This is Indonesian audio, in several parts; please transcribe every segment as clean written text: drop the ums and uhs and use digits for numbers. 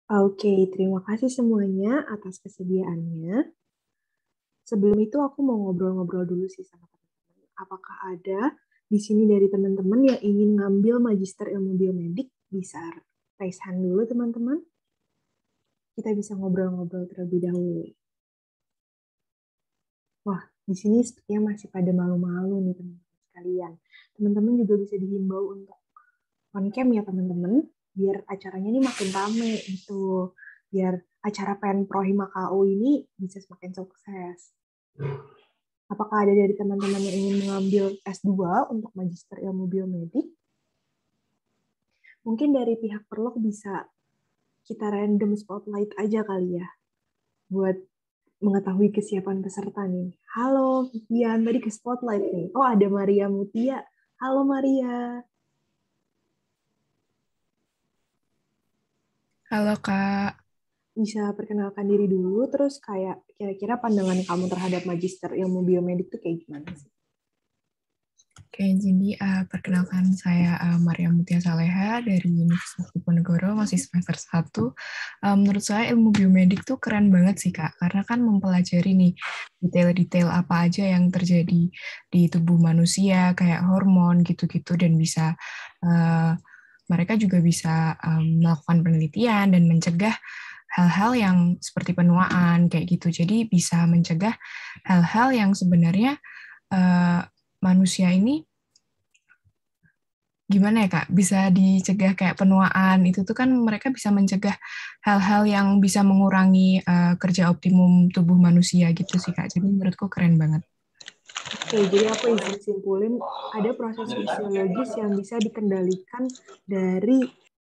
Oke, terima kasih semuanya atas kesediaannya. Sebelum itu aku mau ngobrol-ngobrol dulu sih sama teman-teman. Apakah ada di sini dari teman-teman yang ingin ngambil Magister Ilmu Biomedik? Bisa raise hand dulu teman-teman. Kita bisa ngobrol-ngobrol terlebih dahulu. Wah, di sini sepertinya masih pada malu-malu nih teman-teman sekalian. Teman-teman juga bisa dihimbau untuk on cam ya teman-teman, biar acaranya ini makin rame gitu. Biar acara Penpro Himakau ini bisa semakin sukses. Apakah ada dari teman-teman yang ingin mengambil S2 untuk Magister Ilmu Biomedik? Mungkin dari pihak Perlok bisa kita random spotlight aja kali ya, buat mengetahui kesiapan peserta nih. Halo, Vivian, tadi ke spotlight nih. Oh, ada Maria Mutia. Halo, Maria. Halo Kak, Bisa perkenalkan diri dulu, terus kayak kira-kira pandangan kamu terhadap Magister Ilmu Biomedik tuh kayak gimana sih? oke jadi perkenalkan saya Maria Mutia Saleha dari Universitas Diponegoro, masih semester 1. Menurut saya ilmu biomedik tuh keren banget sih Kak, karena kan mempelajari nih detail-detail apa aja yang terjadi di tubuh manusia, kayak hormon gitu-gitu, dan bisa uh, mereka juga bisa melakukan penelitian dan mencegah hal-hal yang seperti penuaan kayak gitu. Jadi bisa mencegah hal-hal yang sebenarnya uh, manusia ini gimana ya Kak, bisa dicegah kayak penuaan itu tuh kan mereka bisa mencegah hal-hal yang bisa mengurangi kerja optimum tubuh manusia gitu sih Kak. Jadi menurutku keren banget. Oke, jadi aku izin simpulin, ada proses fisiologis yang bisa dikendalikan dari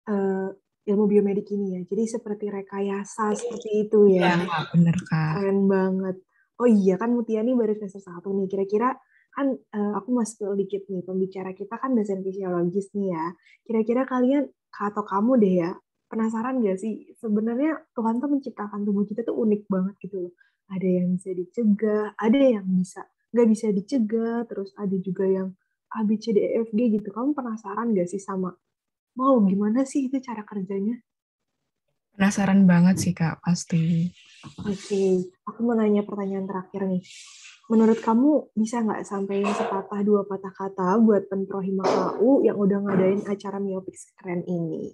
uh, ilmu biomedik ini ya. Jadi seperti rekayasa, seperti itu Iya ya. Kak, bener Kak. Keren banget. Oh iya kan Mutia nih baru semester 1 nih. Kira-kira kan aku masih dikit nih. Pembicara kita kan dosen fisiologis nih ya. Kira-kira kalian atau kamu deh ya, penasaran gak sih sebenarnya Tuhan tuh menciptakan tubuh kita tuh unik banget gitu loh. Ada yang bisa dicegah, ada yang bisa nggak bisa dicegah, terus ada juga yang A, B, C, D, E, F, G gitu. Kamu penasaran gak sih sama, wow gimana sih itu cara kerjanya? Penasaran banget sih Kak, pasti. Oke, aku mau nanya pertanyaan terakhir nih. Menurut kamu bisa nggak sampaikan sepatah dua patah kata buat Penprohima KU yang udah ngadain acara Miopix keren ini?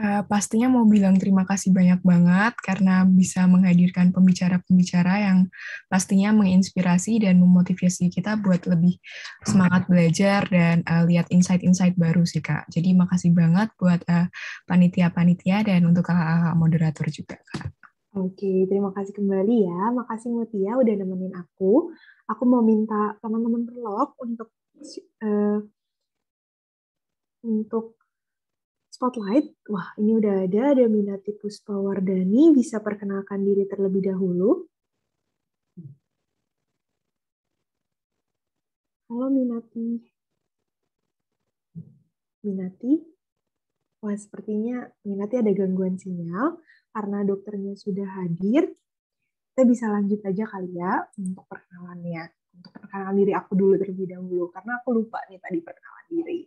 Pastinya mau bilang terima kasih banyak banget karena bisa menghadirkan pembicara-pembicara yang pastinya menginspirasi dan memotivasi kita buat lebih semangat belajar dan lihat insight-insight baru sih Kak. Jadi makasih banget buat panitia-panitia dan untuk kakak-kakak moderator juga Kak. Oke, terima kasih kembali ya. Makasih Mutia udah nemenin aku. Aku mau minta teman-teman Perlok eh, untuk spotlight. Wah, ini udah ada Minati Puspawardani. Bisa perkenalkan diri terlebih dahulu. Halo Minati. Minati. Wah, sepertinya Minati ada gangguan sinyal karena dokternya sudah hadir. Kita bisa lanjut aja kali ya untuk perkenalannya. Untuk perkenalan diri aku dulu terlebih dahulu, karena aku lupa nih tadi perkenalan diri.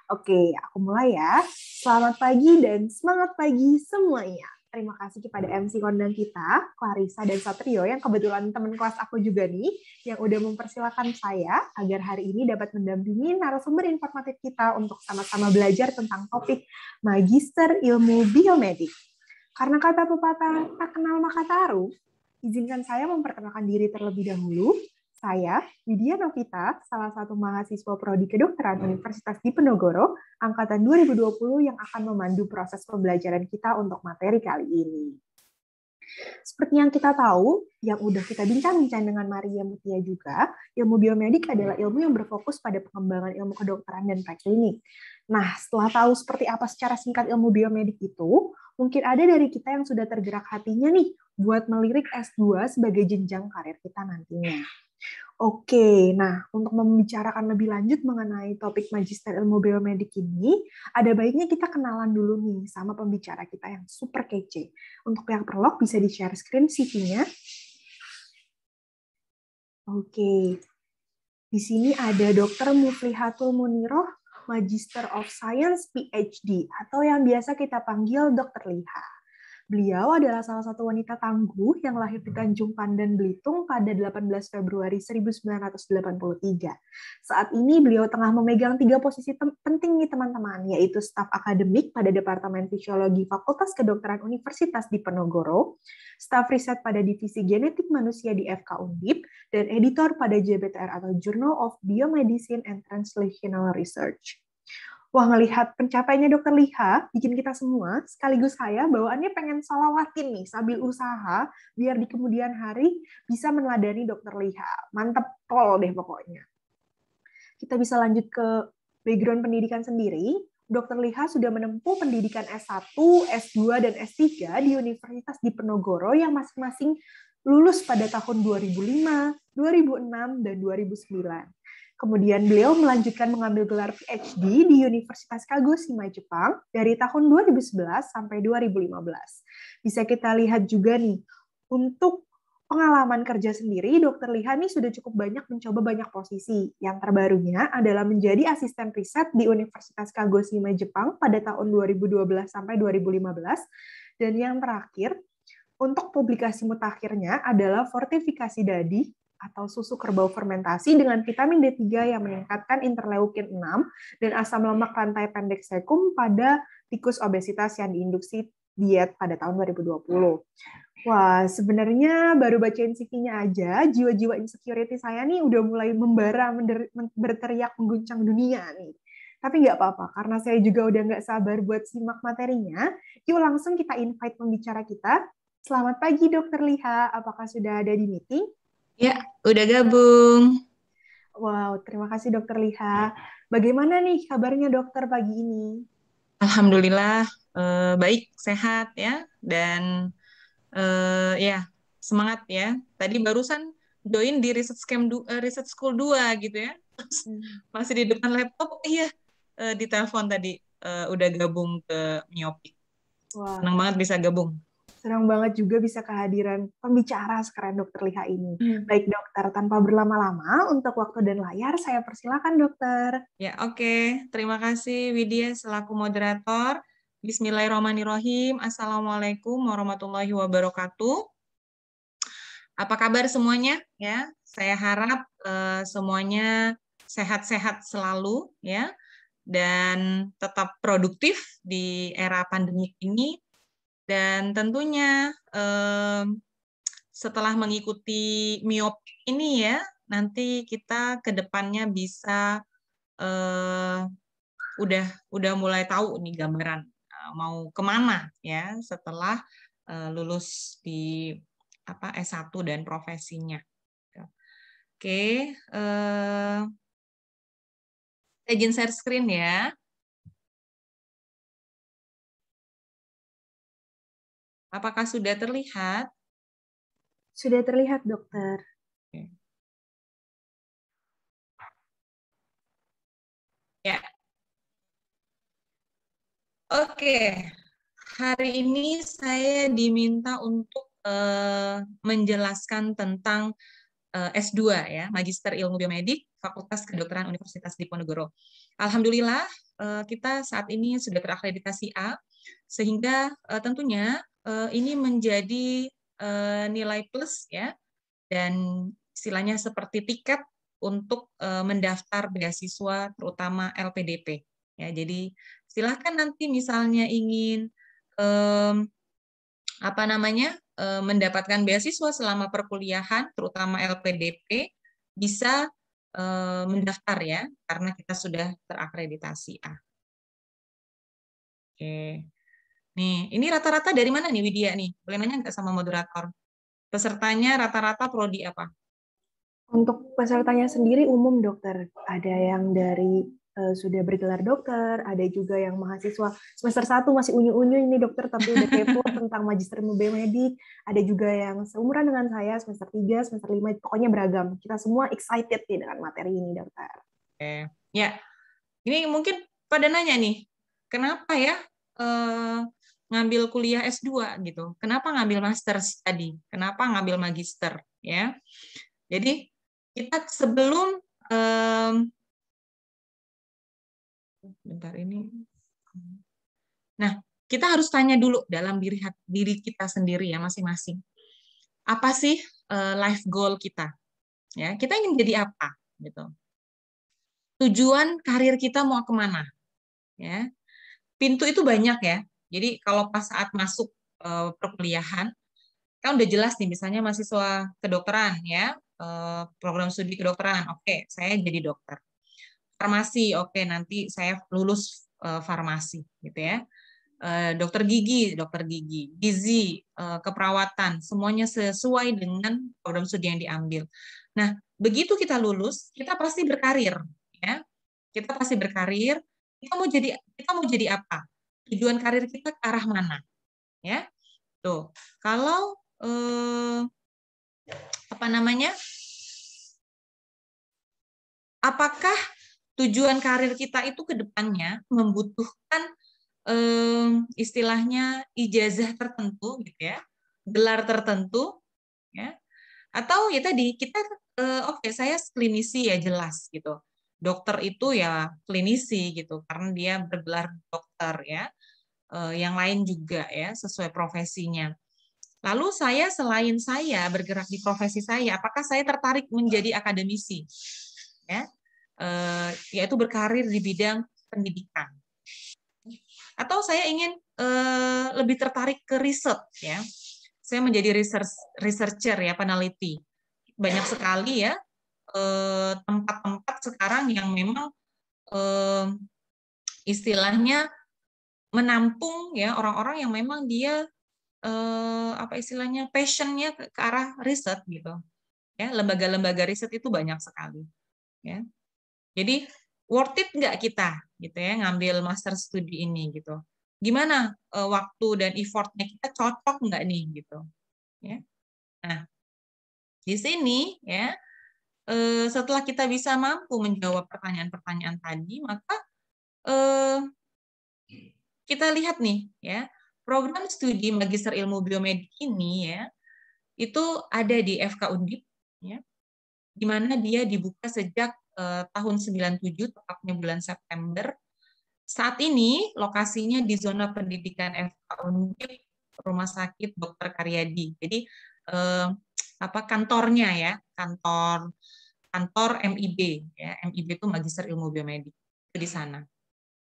Oke, aku mulai ya. Selamat pagi dan semangat pagi semuanya. Terima kasih kepada MC kondang kita, Clarissa dan Satrio, yang kebetulan teman kelas aku juga nih, yang udah mempersilahkan saya agar hari ini dapat mendampingi narasumber informatif kita untuk sama-sama belajar tentang topik Magister Ilmu Biomedik. Karena kata pepatah, tak kenal maka taruh, izinkan saya memperkenalkan diri terlebih dahulu. Saya, Widya Novita, salah satu mahasiswa Prodi Kedokteran Universitas Diponegoro, angkatan 2020 yang akan memandu proses pembelajaran kita untuk materi kali ini. Seperti yang kita tahu, yang udah kita bincang-bincang dengan Maria Mutia juga, ilmu biomedik adalah ilmu yang berfokus pada pengembangan ilmu kedokteran dan preklinik. Nah, setelah tahu seperti apa secara singkat ilmu biomedik itu, mungkin ada dari kita yang sudah tergerak hatinya nih buat melirik S2 sebagai jenjang karir kita nantinya. Oke, nah untuk membicarakan lebih lanjut mengenai topik Magister Ilmu Biomedik ini, ada baiknya kita kenalan dulu nih sama pembicara kita yang super kece. Untuk yang Perlok bisa di-share screen CV-nya. Oke, di sini ada Dr. Muflihatul Muniroh. Magister of Science PhD, atau yang biasa kita panggil Dr. Liha. Beliau adalah salah satu wanita tangguh yang lahir di Tanjung Pandan, Belitung pada 18 Februari 1983. Saat ini beliau tengah memegang 3 posisi penting nih teman-teman, yaitu staf akademik pada Departemen Fisiologi Fakultas Kedokteran Universitas Diponegoro, staf riset pada Divisi Genetik Manusia di FK Undip, dan editor pada JBTR atau Journal of Biomedicine and Translational Research. Wah, ngelihat pencapaiannya Dr. Liha, bikin kita semua, sekaligus saya, bawaannya pengen salawatin nih, sambil usaha, biar di kemudian hari bisa meneladani Dr. Liha. Mantep pol deh pokoknya. Kita bisa lanjut ke background pendidikan sendiri. Dr. Liha sudah menempuh pendidikan S1, S2, dan S3 di Universitas Diponegoro yang masing-masing lulus pada tahun 2005, 2006, dan 2009. Kemudian beliau melanjutkan mengambil gelar PhD di Universitas Kagoshima, Jepang dari tahun 2011 sampai 2015. Bisa kita lihat juga nih, untuk pengalaman kerja sendiri, Dr. Liha nih sudah cukup banyak mencoba banyak posisi. Yang terbarunya adalah menjadi asisten riset di Universitas Kagoshima, Jepang pada tahun 2012 sampai 2015. Dan yang terakhir, untuk publikasi mutakhirnya adalah fortifikasi dadi atau susu kerbau fermentasi dengan vitamin D3 yang meningkatkan interleukin 6 dan asam lemak rantai pendek sekum pada tikus obesitas yang diinduksi diet pada tahun 2020. Wah, sebenarnya baru bacain CV-nya aja, jiwa-jiwa insecurity saya nih udah mulai membara, berteriak mengguncang dunia nih. Tapi nggak apa-apa, karena saya juga udah nggak sabar buat simak materinya. Yuk langsung kita invite pembicara kita. Selamat pagi, Dr. Liha. Apakah sudah ada di meeting? Ya, udah gabung. Wow, terima kasih Dr. Liha. Bagaimana nih kabarnya dokter pagi ini? Alhamdulillah baik, sehat ya, dan ya semangat ya. Tadi barusan join di Research School 2 gitu ya. Terus masih di depan laptop, ditelepon tadi udah gabung ke Miopik. Wah, Senang banget bisa gabung. senang banget juga bisa kehadiran pembicara sekeren Dr. Liha ini. Baik dokter, tanpa berlama-lama, untuk waktu dan layar, saya persilakan dokter. Ya, oke. Terima kasih Widya selaku moderator. Bismillahirrahmanirrahim. Assalamualaikum warahmatullahi wabarakatuh. Apa kabar semuanya? Ya, saya harap semuanya sehat-sehat selalu ya, dan tetap produktif di era pandemik ini. Dan tentunya setelah mengikuti Miopik ini ya, nanti kita ke depannya bisa udah mulai tahu nih gambaran mau kemana ya setelah lulus di S1 dan profesinya. Oke, saya izin share screen ya. Apakah sudah terlihat? Sudah terlihat, dokter. Oke. Ya. Oke, hari ini saya diminta untuk menjelaskan tentang S2 ya, Magister Ilmu Biomedik, Fakultas Kedokteran Universitas Diponegoro. Alhamdulillah kita saat ini sudah terakreditasi A, sehingga tentunya ini menjadi nilai plus ya, dan istilahnya seperti tiket untuk mendaftar beasiswa terutama LPDP. Ya, jadi silahkan nanti misalnya ingin mendapatkan beasiswa selama perkuliahan, terutama LPDP, bisa mendaftar ya, karena kita sudah terakreditasi A. Oke. Nih, ini rata-rata dari mana nih Widya nih? Boleh nanya nggak sama moderator? Pesertanya rata-rata prodi apa? Untuk pesertanya sendiri umum dokter, ada yang dari sudah bergelar dokter, ada juga yang mahasiswa semester 1 masih unyu-unyu ini dokter, tapi udah kepo tentang magister ilmu biomedik, ada juga yang seumuran dengan saya semester 3, semester 5, pokoknya beragam. Kita semua excited nih dengan materi ini dokter. Oke. Ya, ini mungkin pada nanya nih, kenapa ya ngambil kuliah S2 gitu? Kenapa ngambil master tadi? Kenapa ngambil magister ya? Jadi kita sebelum Bentar ini. Nah, kita harus tanya dulu dalam diri kita sendiri ya masing-masing. Apa sih life goal kita? Ya, kita ingin jadi apa? Gitu. Tujuan karir kita mau kemana? Ya, pintu itu banyak ya. Jadi kalau pas saat masuk perkuliahan, kan udah jelas nih, misalnya mahasiswa kedokteran ya, program studi kedokteran, oke, saya jadi dokter. Farmasi, oke, nanti saya lulus farmasi, gitu ya. Dokter gigi, gizi, keperawatan, semuanya sesuai dengan program studi yang diambil. Nah, begitu kita lulus, kita pasti berkarir, ya. Kita pasti berkarir. Kita mau jadi apa? Tujuan karir kita ke arah mana, ya? Tuh, kalau apa namanya? Apakah tujuan karir kita itu ke depannya membutuhkan istilahnya ijazah tertentu gitu ya, gelar tertentu ya, atau ya tadi kita oke, saya klinisi ya jelas gitu, dokter itu ya klinisi gitu karena dia bergelar dokter ya, yang lain juga ya sesuai profesinya. Lalu selain saya bergerak di profesi saya, apakah saya tertarik menjadi akademisi ya, yaitu berkarir di bidang pendidikan. Atau saya ingin lebih tertarik ke riset ya. Saya menjadi researcher ya, peneliti. Banyak sekali ya tempat-tempat sekarang yang memang istilahnya menampung ya orang-orang yang memang dia apa istilahnya passionnya ke arah riset gitu. Ya, lembaga-lembaga riset itu banyak sekali. Ya. Jadi worth it nggak kita gitu ya ngambil master studi ini gitu. Gimana waktu dan effortnya kita cocok nggak nih gitu. Ya. Nah di sini ya setelah kita bisa mampu menjawab pertanyaan-pertanyaan tadi, maka kita lihat nih ya program studi Magister Ilmu Biomedik ini ya itu ada di FK Undip ya, di mana dia dibuka sejak tahun 97 tepatnya bulan September. Saat ini lokasinya di zona pendidikan FK Undip Rumah Sakit Dr. Karyadi. Jadi kantornya ya, kantor MIB ya. MIB itu Magister Ilmu Biomedik. Itu di sana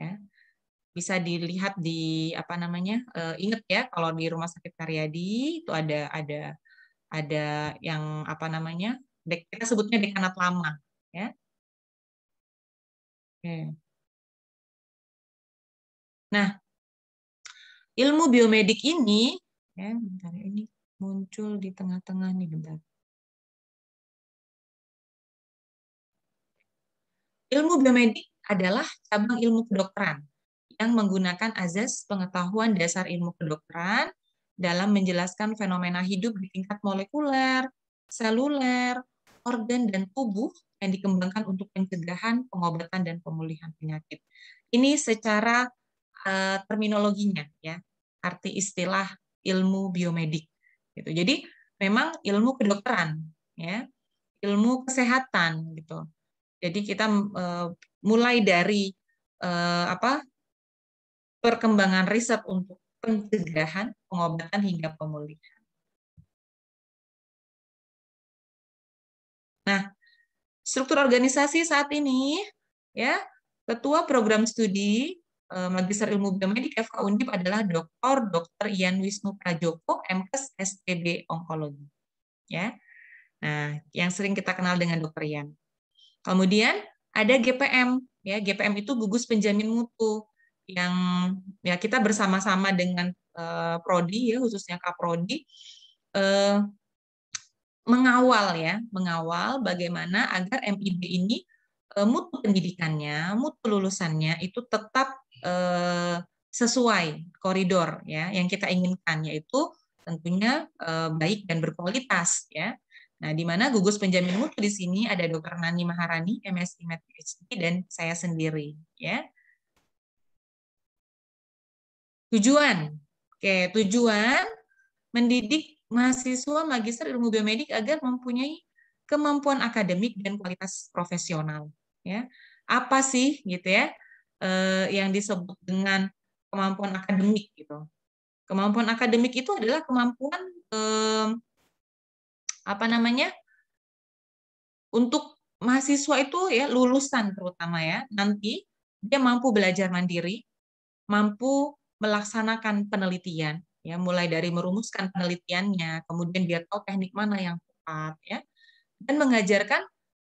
ya. Bisa dilihat di ingat ya kalau di Rumah Sakit Karyadi itu ada yang kita sebutnya dekanat lama ya. Oke. Nah, ilmu biomedik ini ya, bentar ini muncul di tengah-tengah nih bentar. Ilmu biomedik adalah cabang ilmu kedokteran yang menggunakan azas pengetahuan dasar ilmu kedokteran dalam menjelaskan fenomena hidup di tingkat molekuler, seluler, organ, dan tubuh yang dikembangkan untuk pencegahan, pengobatan, dan pemulihan penyakit. Ini secara terminologinya, ya, arti istilah ilmu biomedik. Gitu. Jadi memang ilmu kedokteran, ya, ilmu kesehatan, gitu. Jadi kita mulai dari perkembangan riset untuk pencegahan, pengobatan hingga pemulihan. Nah, struktur organisasi saat ini, ya, Ketua Program Studi Magister Ilmu Biomedik FK Undip adalah Dr. Ian Wisnu Prajoko, MKes SPB Onkologi. Ya. Nah, yang sering kita kenal dengan Dr. Ian. Kemudian ada GPM, ya, GPM itu gugus penjamin mutu yang ya kita bersama-sama dengan prodi ya, khususnya Kaprodi mengawal bagaimana agar MIB ini mutu pendidikannya, mutu lulusannya itu tetap sesuai koridor ya yang kita inginkan, yaitu tentunya baik dan berkualitas ya. Nah, di mana gugus penjamin mutu di sini ada Dr. Nani Maharani, MSc Med PhD, dan saya sendiri ya. Tujuan. Oke, tujuan mendidik mahasiswa Magister Ilmu Biomedik agar mempunyai kemampuan akademik dan kualitas profesional ya. Apa sih gitu ya? yang disebut dengan kemampuan akademik gitu. Kemampuan akademik itu adalah kemampuan untuk mahasiswa itu ya, lulusan terutama ya, nanti dia mampu belajar mandiri, mampu melaksanakan penelitian, ya, mulai dari merumuskan penelitiannya, kemudian dia tahu teknik mana yang tepat, ya, dan mengajarkan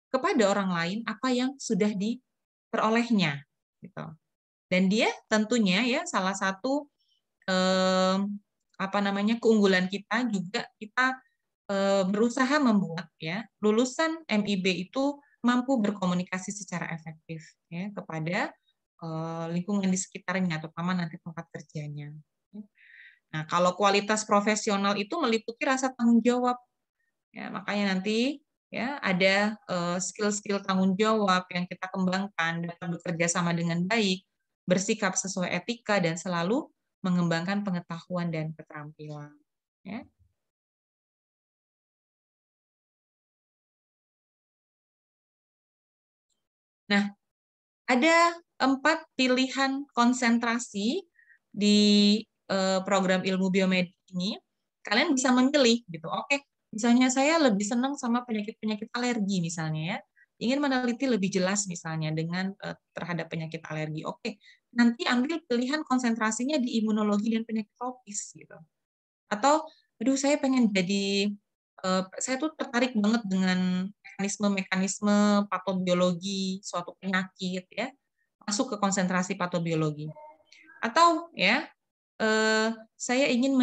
kepada orang lain apa yang sudah diperolehnya, gitu. Dan dia tentunya ya salah satu keunggulan kita juga, kita berusaha membuat ya lulusan MIB itu mampu berkomunikasi secara efektif ya kepada lingkungan di sekitarnya, terutama nanti tempat kerjanya. Nah, kalau kualitas profesional itu meliputi rasa tanggung jawab, ya, makanya nanti ya ada skill-skill tanggung jawab yang kita kembangkan, dapat bekerja sama dengan baik, bersikap sesuai etika, dan selalu mengembangkan pengetahuan dan keterampilan. Ya. Nah, ada 4 pilihan konsentrasi di program ilmu biomedik ini. Kalian bisa memilih gitu. Oke, misalnya saya lebih senang sama penyakit-penyakit alergi misalnya ya. Ingin meneliti lebih jelas misalnya dengan terhadap penyakit alergi. Oke, nanti ambil pilihan konsentrasinya di imunologi dan penyakit tropis gitu. Atau aduh saya pengen jadi saya tuh tertarik banget dengan mekanisme patobiologi suatu penyakit ya, masuk ke konsentrasi patobiologi. Atau ya saya ingin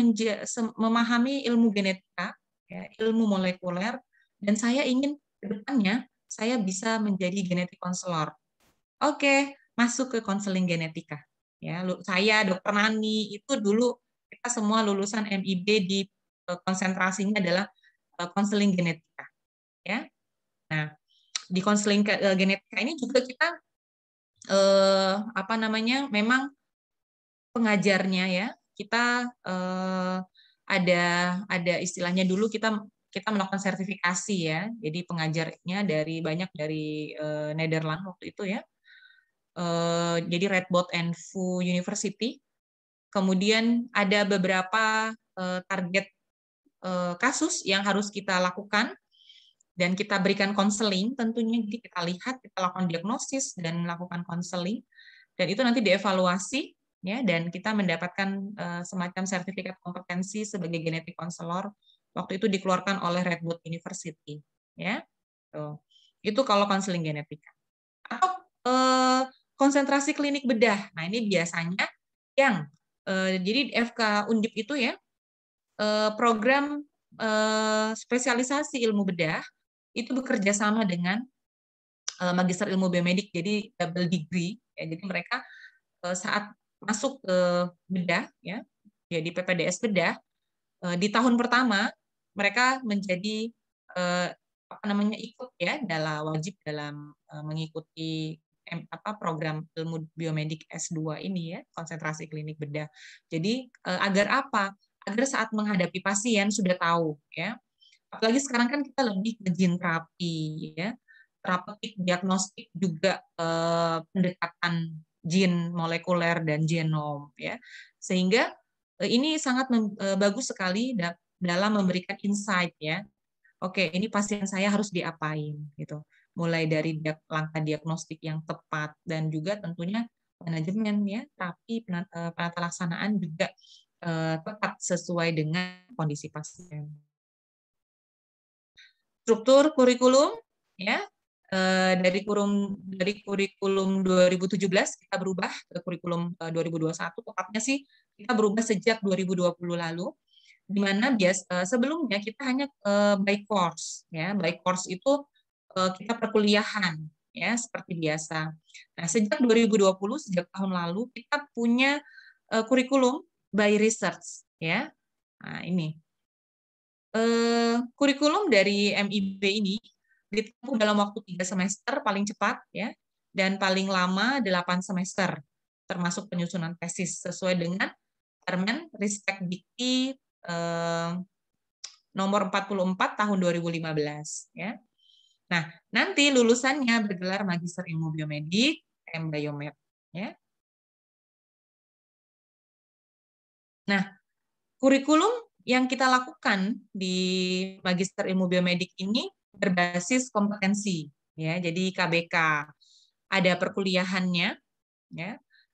memahami ilmu genetika, ya, ilmu molekuler, dan saya ingin ke depannya saya bisa menjadi genetik konselor. Oke, masuk ke konseling genetika. Ya, saya Dr. Nani itu dulu kita semua lulusan MIB di konsentrasinya adalah konseling genetika. Ya, nah di konseling genetika ini juga kita memang pengajarnya ya kita ada istilahnya dulu kita melakukan sertifikasi ya, jadi pengajarnya banyak dari Nederland waktu itu ya, jadi Radboud and VU University. Kemudian ada beberapa target kasus yang harus kita lakukan dan kita berikan konseling tentunya. Jadi kita lihat, kita lakukan diagnosis dan melakukan konseling, dan itu nanti dievaluasi ya, dan kita mendapatkan semacam sertifikat kompetensi sebagai genetik konselor. Waktu itu dikeluarkan oleh Radboud University ya. Itu kalau konseling genetika. Atau konsentrasi klinik bedah. Nah, ini biasanya yang jadi FK Undip itu ya, program spesialisasi ilmu bedah itu bekerja sama dengan magister ilmu biomedik, jadi double degree ya. Jadi mereka saat masuk ke bedah ya, jadi PPDS bedah, di tahun pertama mereka menjadi ikut ya, wajib dalam mengikuti program ilmu biomedik S2 ini ya, konsentrasi klinik bedah. Jadi agar apa? Agar saat menghadapi pasien sudah tahu ya. Apalagi sekarang kan kita lebih ke gene terapi ya, terapeutik diagnostik juga pendekatan gene molekuler dan genom ya. Sehingga ini sangat bagus sekali dalam memberikan insight ya. Oke, ini pasien saya harus diapain gitu. Mulai dari langkah diagnostik yang tepat dan juga tentunya manajemen ya, terapi penata laksanaan juga tepat sesuai dengan kondisi pasien. Struktur kurikulum ya, dari kurikulum 2017 kita berubah ke kurikulum 2021, tepatnya sih kita berubah sejak 2020 lalu, di mana sebelumnya kita hanya by course ya. By course itu kita perkuliahan ya seperti biasa. Nah, sejak 2020, sejak tahun lalu kita punya kurikulum by research ya. Nah, ini kurikulum dari MIB ini ditempuh dalam waktu 3 semester paling cepat ya, dan paling lama 8 semester termasuk penyusunan tesis sesuai dengan Permen Ristek Dikti nomor 44 tahun 2015 ya. Nah, nanti lulusannya bergelar Magister Ilmu Biomedik, M Biomed ya. Nah, kurikulum yang kita lakukan di Magister Ilmu Biomedik ini berbasis kompetensi, ya. Jadi KBK, ada perkuliahannya, ya.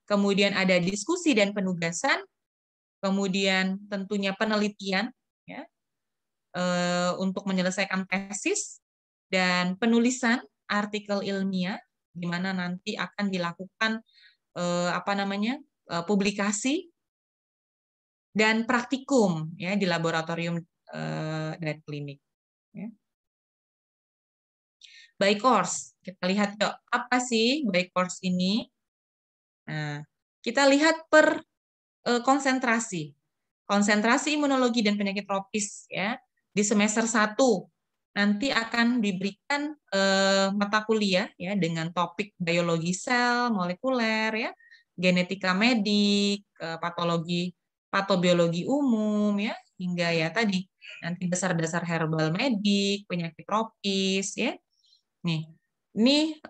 Kemudian ada diskusi dan penugasan, kemudian tentunya penelitian, ya, untuk menyelesaikan tesis, dan penulisan artikel ilmiah, di mana nanti akan dilakukan publikasi dan praktikum, ya, di laboratorium dan klinik. Ya. By course, kita lihat yuk, apa sih by course ini? Nah, kita lihat per konsentrasi. Konsentrasi imunologi dan penyakit tropis, ya, di semester 1 nanti akan diberikan mata kuliah, ya, dengan topik biologi sel, molekuler, ya, genetika medik, patobiologi umum, ya, hingga ya tadi nanti dasar-dasar herbal medik, penyakit tropis, ya. Nih, ini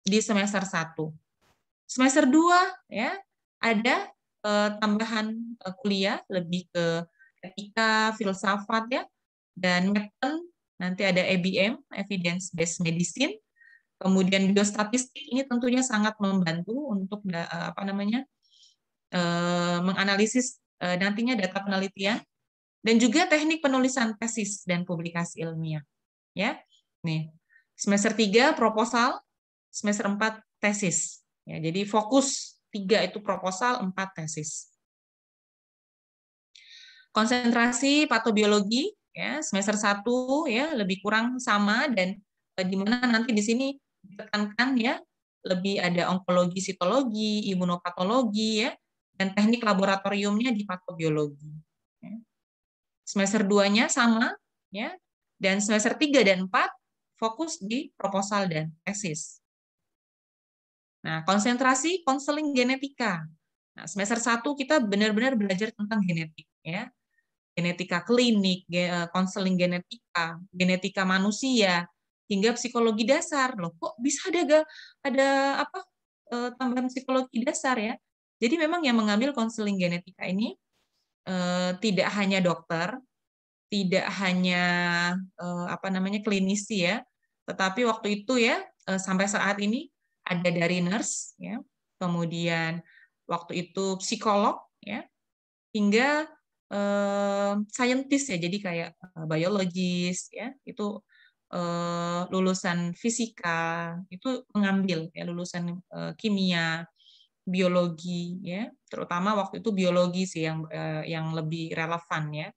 di semester 1. Semester 2, ya, ada tambahan kuliah lebih ke etika, filsafat, ya, dan medpen, nanti ada EBM, Evidence Based Medicine, kemudian biostatistik, ini tentunya sangat membantu untuk menganalisis nantinya data penelitian, dan juga teknik penulisan tesis dan publikasi ilmiah, ya. Nih, semester 3 proposal, semester 4 tesis. Ya, jadi fokus 3 itu proposal, 4 tesis. Konsentrasi patobiologi, ya, semester 1 ya lebih kurang sama, dan di mana nanti di sini ditekankan, ya, lebih ada onkologi, sitologi, imunopatologi, ya, dan teknik laboratoriumnya di patobiologi. Ya. Semester 2-nya sama, ya, dan semester 3 dan 4 fokus di proposal dan tesis. Nah, konsentrasi konseling genetika. Nah, semester 1 kita benar-benar belajar tentang genetik, ya. Genetika klinik, konseling genetika, genetika manusia, hingga psikologi dasar. Loh, kok bisa ada tambahan psikologi dasar, ya? Jadi memang yang mengambil konseling genetika ini tidak hanya dokter, tidak hanya klinisi, ya, tetapi waktu itu, ya, sampai saat ini ada dari nurse, ya, kemudian waktu itu psikolog, ya, hingga scientist, ya, jadi kayak biologis, ya, itu lulusan fisika itu mengambil, ya, lulusan kimia, biologi, ya, terutama waktu itu biologi sih yang lebih relevan, ya.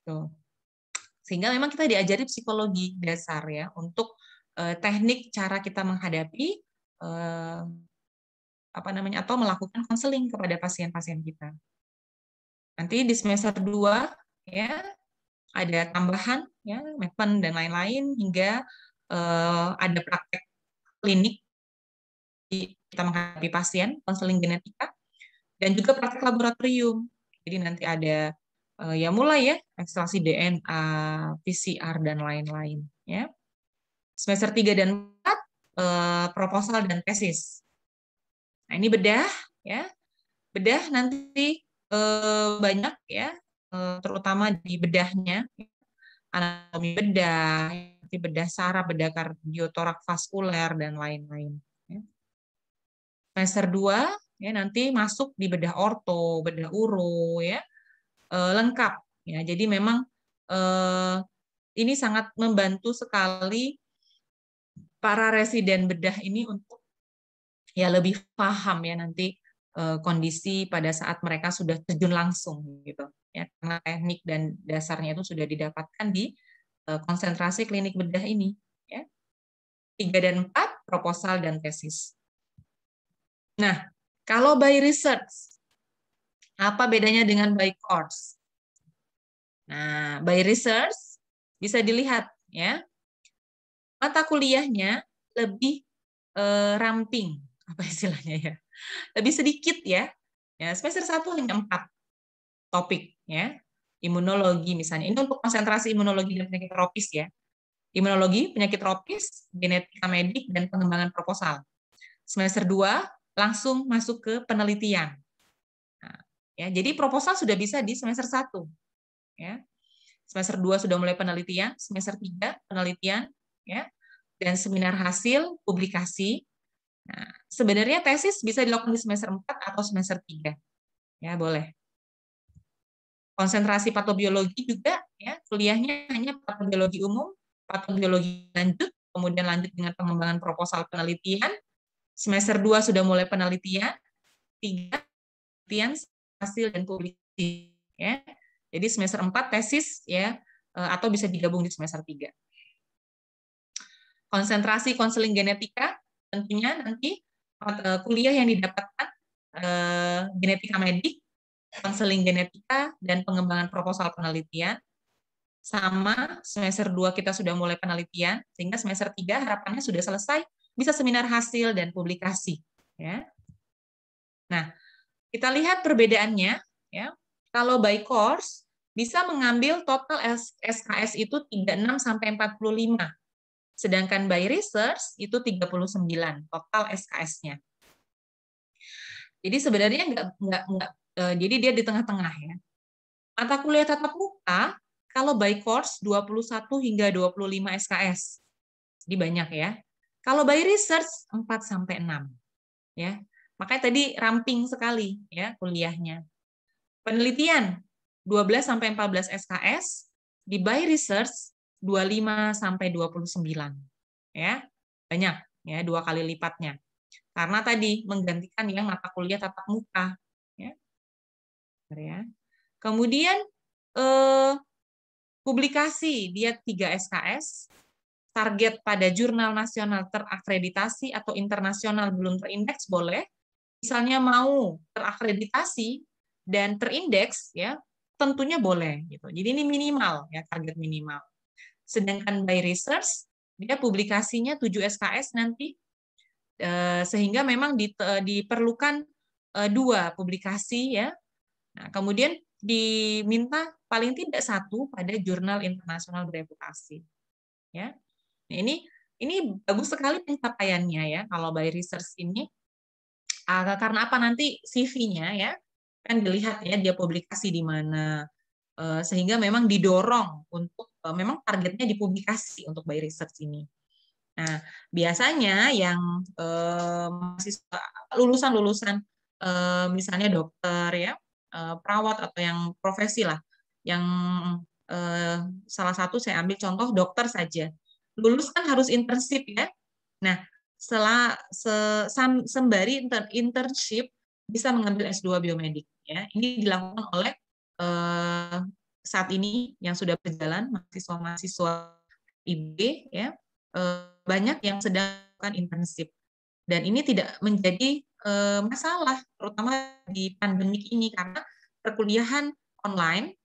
Tuh. Sehingga memang kita diajari psikologi dasar, ya, untuk teknik cara kita menghadapi atau melakukan konseling kepada pasien-pasien kita. Nanti di semester 2, ya, ada tambahan, ya, medpen dan lain-lain, hingga ada praktek klinik kita menghadapi pasien, konseling genetika, dan juga praktek laboratorium. Jadi nanti ada ya mulai, ya, ekstraksi DNA, PCR, dan lain-lain, ya. Semester 3 dan 4 proposal dan tesis. Nah, ini bedah, ya. Bedah nanti banyak, ya, terutama di bedahnya, anatomi bedah, nanti bedah saraf, bedah kardiotorak vaskuler, dan lain-lain. Ya. Semester 2, ya, nanti masuk di bedah orto, bedah uro, ya, lengkap, ya. Jadi memang ini sangat membantu sekali para residen bedah ini untuk, ya, lebih paham, ya, nanti kondisi pada saat mereka sudah terjun langsung, gitu, ya, karena teknik dan dasarnya itu sudah didapatkan di konsentrasi klinik bedah ini, ya. 3 dan 4 proposal dan tesis. Nah, kalau by research, apa bedanya dengan by course? Nah, by research bisa dilihat, ya, mata kuliahnya lebih ramping, apa istilahnya, ya, lebih sedikit, ya. Ya, semester 1 hanya 4 topik, ya. Imunologi misalnya, ini untuk konsentrasi imunologi dan penyakit tropis, ya. Imunologi, penyakit tropis, genetika medik, dan pengembangan proposal. Semester 2 langsung masuk ke penelitian. Nah, Ya, jadi proposal sudah bisa di semester 1. Ya. Semester 2 sudah mulai penelitian, semester 3 penelitian, ya, dan seminar hasil, publikasi. Nah, sebenarnya tesis bisa dilakukan di semester 4 atau semester 3. Ya, boleh. Konsentrasi patobiologi juga, ya, kuliahnya hanya patobiologi umum, patobiologi lanjut, kemudian lanjut dengan pengembangan proposal penelitian. Semester 2 sudah mulai penelitian, 3 penelitian, hasil, dan publikasi. Ya. Jadi semester 4 tesis, ya, atau bisa digabung di semester 3. Konsentrasi konseling genetika, tentunya nanti kuliah yang didapatkan genetika medik, konseling genetika, dan pengembangan proposal penelitian. Sama, semester 2 kita sudah mulai penelitian, sehingga semester 3 harapannya sudah selesai, bisa seminar hasil dan publikasi. Ya. Nah, kita lihat perbedaannya. Ya. Kalau by course, bisa mengambil total SKS itu 36 sampai 45. Sedangkan by research itu 39 total SKS-nya. Jadi sebenarnya enggak jadi dia di tengah-tengah ya. Mata kuliah tatap muka kalau by course 21 hingga 25 SKS. Jadi banyak ya. Kalau by research 4 sampai 6 ya. Makanya tadi ramping sekali ya kuliahnya. Penelitian 12 sampai 14 SKS, di by research 25 sampai 29. Ya. Banyak ya, 2 kali lipatnya. Karena tadi menggantikan yang mata kuliah tatap muka ya. Kemudian publikasi dia 3 SKS, target pada jurnal nasional terakreditasi atau internasional belum terindeks boleh. Misalnya mau terakreditasi dan terindeks ya, tentunya boleh gitu. Jadi ini minimal ya, target minimal. Sedangkan by research dia publikasinya 7 SKS nanti sehingga memang diperlukan 2 publikasi ya. Nah, kemudian diminta paling tidak 1 pada jurnal internasional bereputasi. Ya. Nah, ini bagus sekali pencapaiannya ya kalau by research ini. Karena apa nanti CV-nya ya kan dilihat ya dia publikasi di mana sehingga memang didorong untuk memang targetnya dipublikasi untuk by research ini. Nah, biasanya yang mahasiswa lulusan misalnya dokter ya, perawat atau yang profesi lah, yang salah satu saya ambil contoh dokter saja. Lulus kan harus internship ya. Nah, sembari internship bisa mengambil S2 biomedik ya. Ini dilakukan oleh saat ini yang sudah berjalan mahasiswa-mahasiswa IB ya. Banyak yang sedang melakukan internship dan ini tidak menjadi masalah terutama di pandemik ini karena perkuliahan online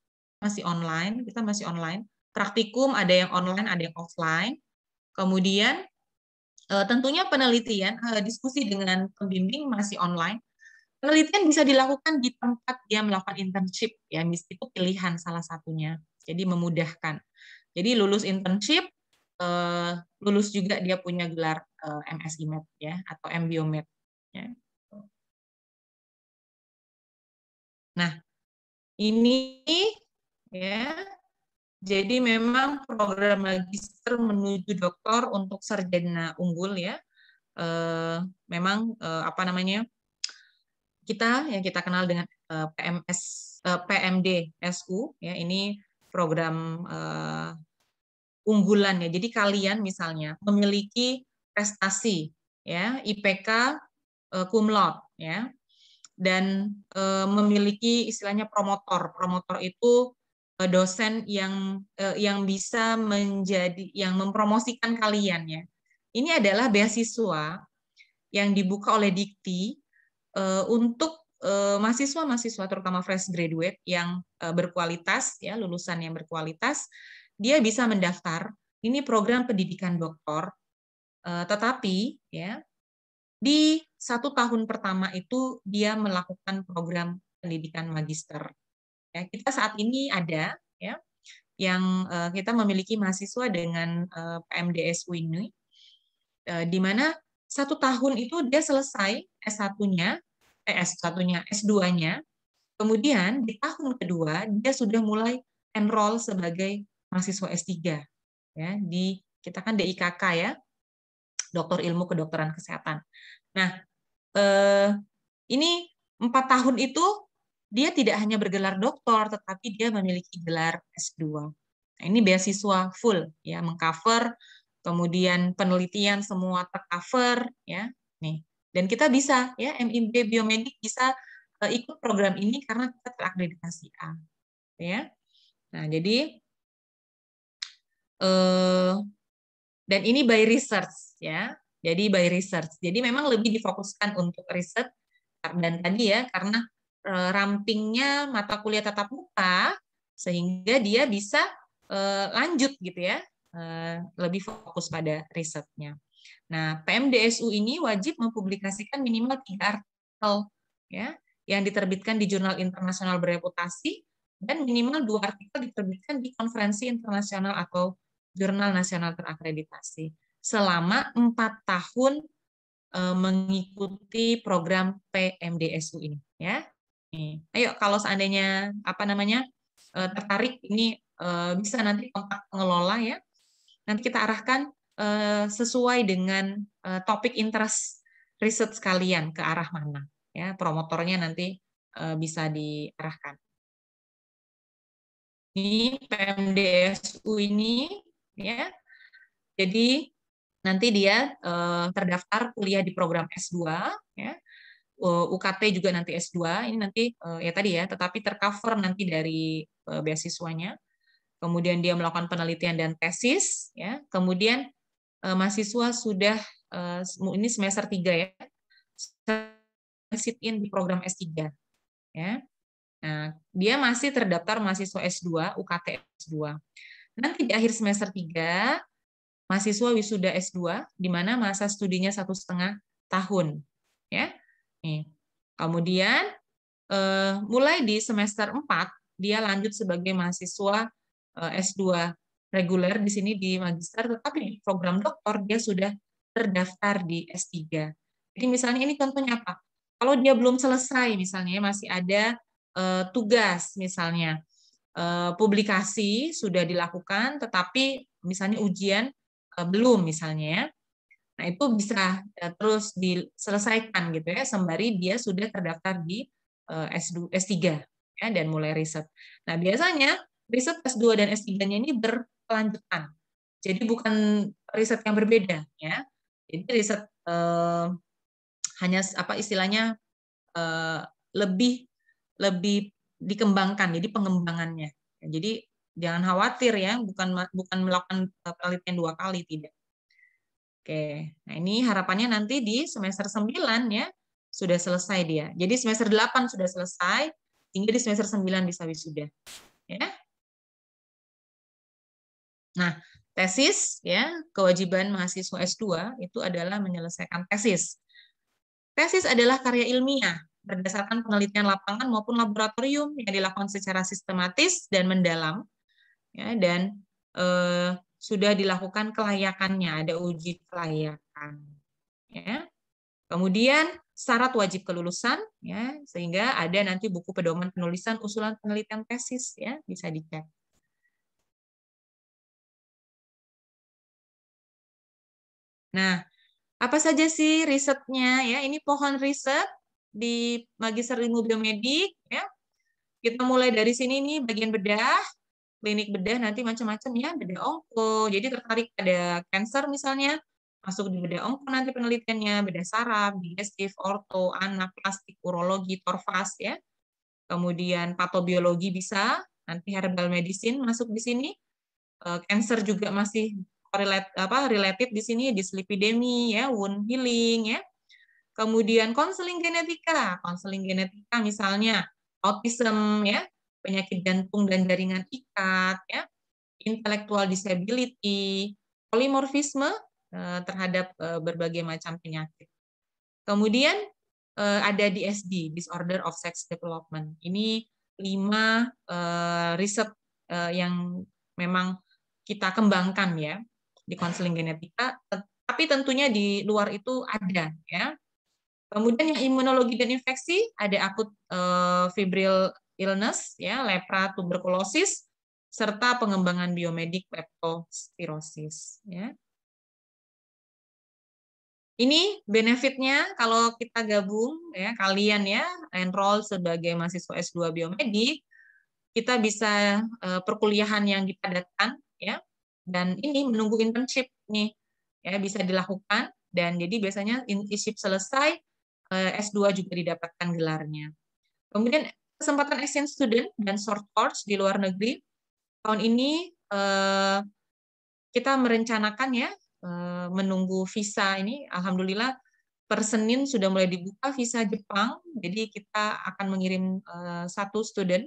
kita masih online, praktikum ada yang online ada yang offline, kemudian tentunya penelitian diskusi dengan pembimbing masih online. Penelitian bisa dilakukan di tempat dia melakukan internship ya, itu pilihan salah satunya, jadi memudahkan. Jadi lulus internship lulus juga dia punya gelar MSImed ya atau MBiomed ya. Nah, ini ya. Jadi memang program magister menuju doktor untuk sarjana unggul ya. Memang apa namanya? Yang kita kenal dengan PMD SU ya, ini program unggulan ya. Jadi kalian misalnya memiliki prestasi ya, IPK cum laude ya. Dan memiliki istilahnya promotor. Promotor itu dosen yang bisa yang mempromosikan kalian ya. Ini adalah beasiswa yang dibuka oleh Dikti untuk mahasiswa-mahasiswa terutama fresh graduate yang berkualitas ya, lulusan yang berkualitas. Dia bisa mendaftar, ini program pendidikan doktor, tetapi ya di 1 tahun pertama itu dia melakukan program pendidikan magister. Ya, kita saat ini ada ya yang kita memiliki mahasiswa dengan PMDSU ini, di mana 1 tahun itu dia selesai S2-nya, S2-nya Kemudian di tahun kedua dia sudah mulai enroll sebagai mahasiswa S3 ya kita kan DIKK ya, Doktor Ilmu Kedokteran Kesehatan. Nah, ini 4 tahun itu dia tidak hanya bergelar doktor, tetapi dia memiliki gelar S2. Nah, ini beasiswa full ya, mengcover, kemudian penelitian semua tercover ya. Nih. Dan kita bisa ya MIB Biomedik bisa ikut program ini karena kita terakreditasi A. Ya. Nah, jadi dan ini by research ya. Jadi by research. Jadi memang lebih difokuskan untuk riset dan tadi ya karena rampingnya mata kuliah tatap muka sehingga dia bisa lanjut gitu ya, lebih fokus pada risetnya. Nah, PMDSU ini wajib mempublikasikan minimal 3 artikel ya yang diterbitkan di jurnal internasional bereputasi dan minimal 2 artikel diterbitkan di konferensi internasional atau jurnal nasional terakreditasi selama 4 tahun mengikuti program PMDSU ini ya. Nih, ayo kalau seandainya tertarik ini bisa nanti kontak pengelola ya. Nanti kita arahkan sesuai dengan topik interest riset sekalian ke arah mana ya. Promotornya nanti bisa diarahkan. Ini PMDSU ini ya. Jadi nanti dia terdaftar kuliah di program S2 ya. UKT juga nanti S2 ini nanti ya tadi ya, tetapi tercover nanti dari beasiswanya. Kemudian dia melakukan penelitian dan tesis ya. Kemudian mahasiswa sudah ini semester 3 ya. Sit in di program S3 ya. Nah, dia masih terdaftar mahasiswa S2, UKT S2. Nanti di akhir semester 3 mahasiswa wisuda S2 di mana masa studinya 1,5 tahun ya. Nih. Kemudian mulai di semester 4 dia lanjut sebagai mahasiswa S2 reguler di sini di magister, tetapi program doktor dia sudah terdaftar di S3. Jadi misalnya ini contohnya apa? Kalau dia belum selesai misalnya masih ada tugas misalnya publikasi sudah dilakukan tetapi misalnya ujian belum misalnya ya. Nah, itu bisa terus diselesaikan gitu ya sembari dia sudah terdaftar di S3 ya dan mulai riset. Nah, biasanya riset S2 dan S3-nya ini berkelanjutan. Jadi bukan riset yang berbeda ya. Jadi riset hanya apa istilahnya lebih dikembangkan, jadi pengembangannya. Jadi jangan khawatir ya, bukan melakukan penelitian 2 kali, tidak. Oke, nah ini harapannya nanti di semester 9 ya sudah selesai dia. Jadi semester 8 sudah selesai, hingga di semester 9 bisa wisuda. Ya. Nah, tesis ya, kewajiban mahasiswa S2 itu adalah menyelesaikan tesis. Tesis adalah karya ilmiah berdasarkan penelitian lapangan maupun laboratorium yang dilakukan secara sistematis dan mendalam ya, dan sudah dilakukan kelayakannya, ada uji kelayakan. Ya. Kemudian syarat wajib kelulusan, ya, sehingga ada nanti buku pedoman penulisan usulan penelitian tesis, ya, bisa dicek. Nah, apa saja sih risetnya? Ya, ini pohon riset di Magister Ilmu Biomedik. Ya, kita mulai dari sini nih bagian bedah. Klinik bedah nanti macam-macam ya, bedah onko. Jadi tertarik pada kanker misalnya, masuk di bedah onko nanti penelitiannya, bedah saraf, digestif, orto, anak, plastik, urologi, torfas ya. Kemudian patobiologi bisa, nanti herbal medicine masuk di sini. Cancer juga masih related di sini, dyslipidemi ya, wound healing ya. Kemudian konseling genetika misalnya autism ya, penyakit jantung dan jaringan ikat, ya, intellectual disability, polimorfisme terhadap berbagai macam penyakit. Kemudian ada DSD, disorder of sex development. Ini 5 riset yang memang kita kembangkan ya di konseling genetika, tapi tentunya di luar itu ada ya. Kemudian yang imunologi dan infeksi ada akut febrile illness, ya, lepra, tuberkulosis, serta pengembangan biomedik leptospirosis. Ya. Ini benefitnya kalau kita gabung, ya, kalian ya enroll sebagai mahasiswa S2 biomedik, kita bisa perkuliahan yang dipadatkan, ya, dan ini menunggu internship nih, ya, bisa dilakukan, dan jadi biasanya internship selesai, S2 juga didapatkan gelarnya. Kemudian kesempatan exchange student dan short course di luar negeri, tahun ini kita merencanakan, ya, menunggu visa ini, alhamdulillah per Senin sudah mulai dibuka visa Jepang, jadi kita akan mengirim satu student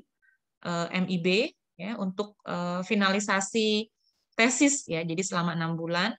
MIB, ya, untuk finalisasi tesis, ya, jadi selama 6 bulan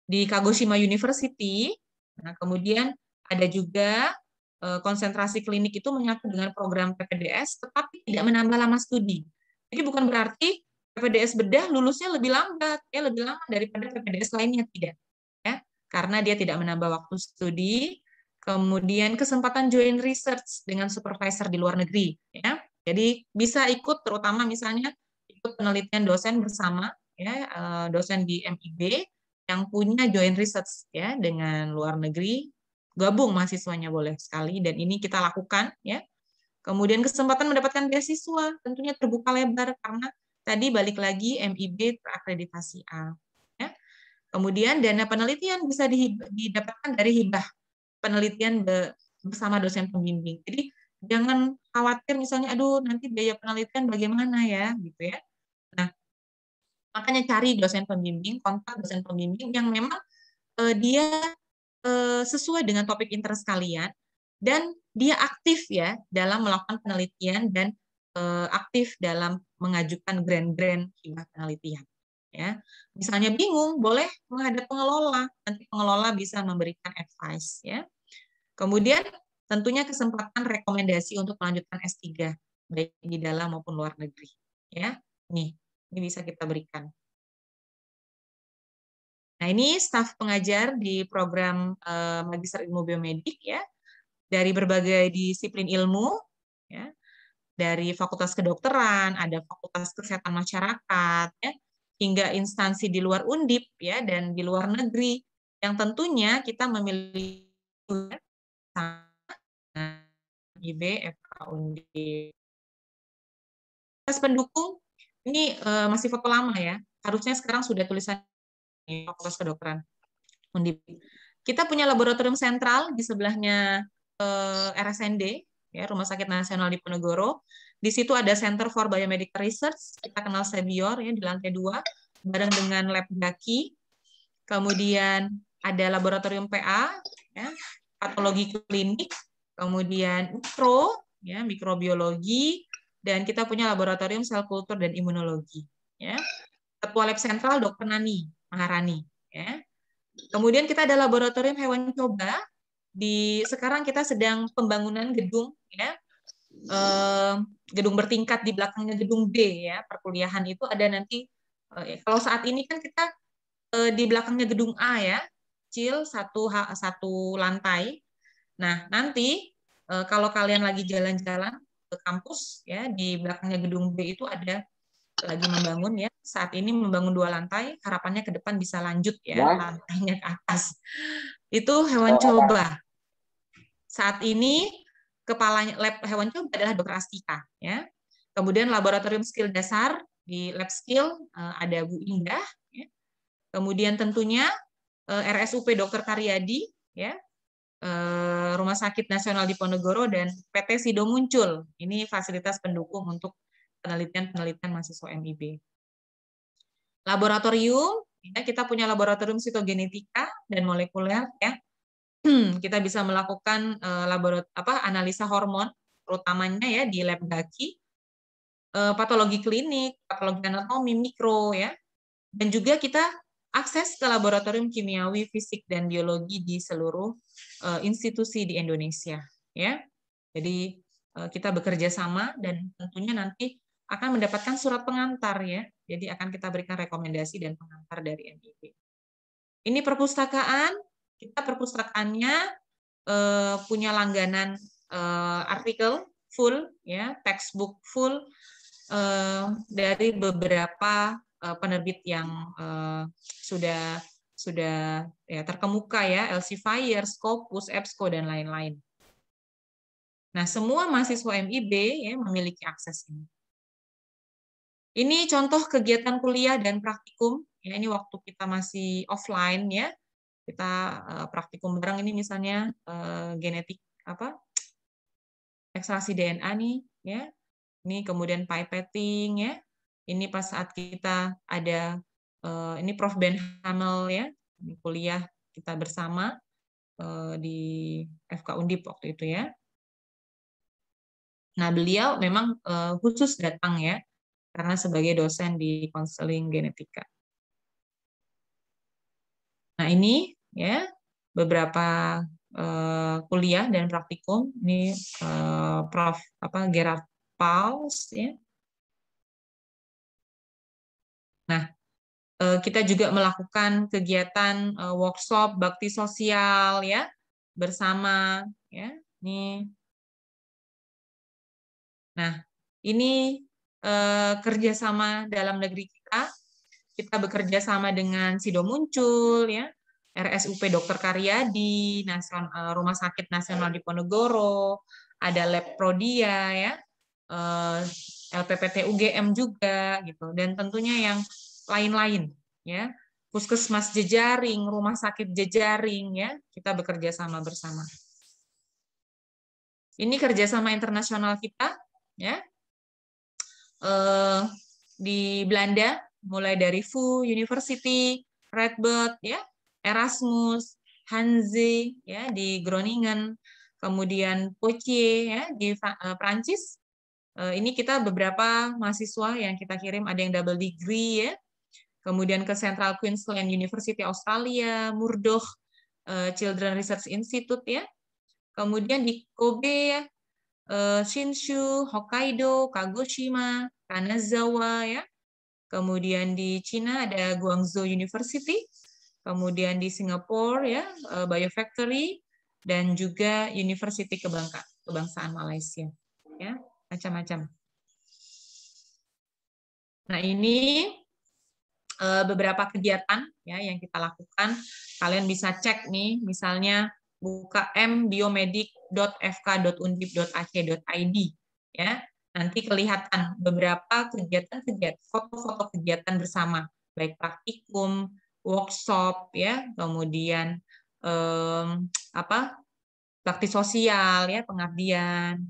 di Kagoshima University. Nah, kemudian ada juga konsentrasi klinik itu menyatu dengan program PPDS, tetapi tidak menambah lama studi. Jadi bukan berarti PPDS bedah lulusnya lebih lambat, ya, lebih lama daripada PPDS lainnya, tidak, ya, karena dia tidak menambah waktu studi. Kemudian kesempatan join research dengan supervisor di luar negeri, ya, jadi bisa ikut, terutama misalnya ikut penelitian dosen bersama, ya, dosen di MIB yang punya joint research, ya, dengan luar negeri, gabung mahasiswanya boleh sekali, dan ini kita lakukan, ya. Kemudian kesempatan mendapatkan beasiswa tentunya terbuka lebar karena tadi balik lagi MIB terakreditasi A. Ya. Kemudian dana penelitian bisa didapatkan dari hibah penelitian bersama dosen pembimbing. Jadi jangan khawatir misalnya, aduh nanti biaya penelitian bagaimana ya, gitu ya. Nah, makanya cari dosen pembimbing, kontak dosen pembimbing yang memang dia sesuai dengan topik interest kalian, dan dia aktif, ya, dalam melakukan penelitian dan aktif dalam mengajukan grant-grant hibah penelitian. Ya, misalnya bingung, boleh menghadap pengelola, nanti pengelola bisa memberikan advice, ya. Kemudian tentunya kesempatan rekomendasi untuk melanjutkan S3 baik di dalam maupun luar negeri, ya. Ini bisa kita berikan. Nah, ini staf pengajar di program Magister Ilmu Biomedik, ya, dari berbagai disiplin ilmu, ya, dari Fakultas Kedokteran, ada Fakultas Kesehatan Masyarakat, ya, hingga instansi di luar Undip, ya, dan di luar negeri, yang tentunya kita memiliki IB, FK Undip. Pendukung ini masih foto lama, ya, harusnya sekarang sudah tulisan Fakultas Kedokteran Undip. Kita punya laboratorium sentral di sebelahnya RSND, ya, Rumah Sakit Nasional Diponegoro. Di situ ada Center for Biomedical Research, kita kenal Sebior, ya, di lantai 2, bareng dengan lab Daki. Kemudian ada laboratorium PA, ya, patologi klinik, kemudian mikro, ya, mikrobiologi, dan kita punya laboratorium sel kultur dan imunologi. Ya. Ketua lab sentral Dr. Nani Maharani. Ya. Kemudian kita ada laboratorium hewan coba. Sekarang kita sedang pembangunan gedung, ya, gedung bertingkat di belakangnya gedung B, ya, perkuliahan itu ada nanti. Kalau saat ini kan kita di belakangnya gedung A, ya, kecil satu lantai. Nah, nanti kalau kalian lagi jalan-jalan ke kampus, ya, di belakangnya gedung B itu ada lagi membangun, ya, saat ini membangun 2 lantai, harapannya ke depan bisa lanjut, ya, lantainya ke atas. Itu hewan coba. Saat ini kepalanya lab hewan coba adalah Dr. Astika, ya. Kemudian laboratorium skill dasar di lab skill ada Bu Indah, ya. Kemudian tentunya RSUP Dr. Karyadi, ya. Rumah Sakit Nasional Diponegoro dan PT Sido muncul. Ini fasilitas pendukung untuk penelitian mahasiswa MIB. Laboratorium, ya, kita punya laboratorium sitogenetika dan molekuler, ya. Kita bisa melakukan analisa hormon, terutamanya, ya, di lab Daki, patologi klinik, patologi anatomi, mikro, ya, dan juga kita akses ke laboratorium kimiawi, fisik, dan biologi di seluruh institusi di Indonesia, ya. Jadi kita bekerja sama dan tentunya nanti akan mendapatkan surat pengantar, ya. Jadi akan kita berikan rekomendasi dan pengantar dari MIB. Ini perpustakaan, kita perpustakaannya punya langganan artikel full, ya, textbook full dari beberapa penerbit yang sudah ya terkemuka ya, Elsevier, Scopus, EBSCO dan lain-lain. Nah, semua mahasiswa MIB ya memiliki akses ini. Ini contoh kegiatan kuliah dan praktikum. Ya, ini waktu kita masih offline ya. Kita praktikum bareng ini misalnya genetik ekstraksi DNA nih ya. Ini kemudian pipetting ya. Ini pas saat kita ada ini Prof Ben Hamel ya. Ini kuliah kita bersama di FK Undip waktu itu ya. Nah, beliau memang khusus datang ya karena sebagai dosen di konseling genetika. Nah, ini ya beberapa kuliah dan praktikum. Ini Prof Gerard Pauls ya. Nah, kita juga melakukan kegiatan workshop bakti sosial ya bersama ya. Nah, ini kerjasama dalam negeri kita. Kita bekerja sama dengan Sido Muncul ya, RSUP Dr. Karyadi, Rumah Sakit Nasional Diponegoro, ada Lab Prodia ya, LPPT UGM juga gitu, dan tentunya yang lain-lain ya, Puskesmas jejaring, rumah sakit jejaring ya, kita bekerja sama bersama. Ini kerjasama internasional kita ya, di Belanda mulai dari VU University, Radboud ya, Erasmus, Hanze ya di Groningen, kemudian Poitiers ya di Prancis. Ini kita beberapa mahasiswa yang kita kirim, ada yang double degree ya. Kemudian ke Central Queensland University Australia, Murdoch Children Research Institute ya. Kemudian di Kobe ya, Shinshu, Hokkaido, Kagoshima, Kanazawa ya. Kemudian di Cina ada Guangzhou University, kemudian di Singapura ya Biofactory, dan juga University Kebangsaan Malaysia ya, macam-macam. Nah, ini beberapa kegiatan ya yang kita lakukan. Kalian bisa cek nih, misalnya buka mbiomedik.fk.undip.ac.id ya. Nanti kelihatan beberapa kegiatan-kegiatan, foto-foto kegiatan bersama, baik praktikum, workshop, ya, kemudian bakti sosial, ya, pengabdian.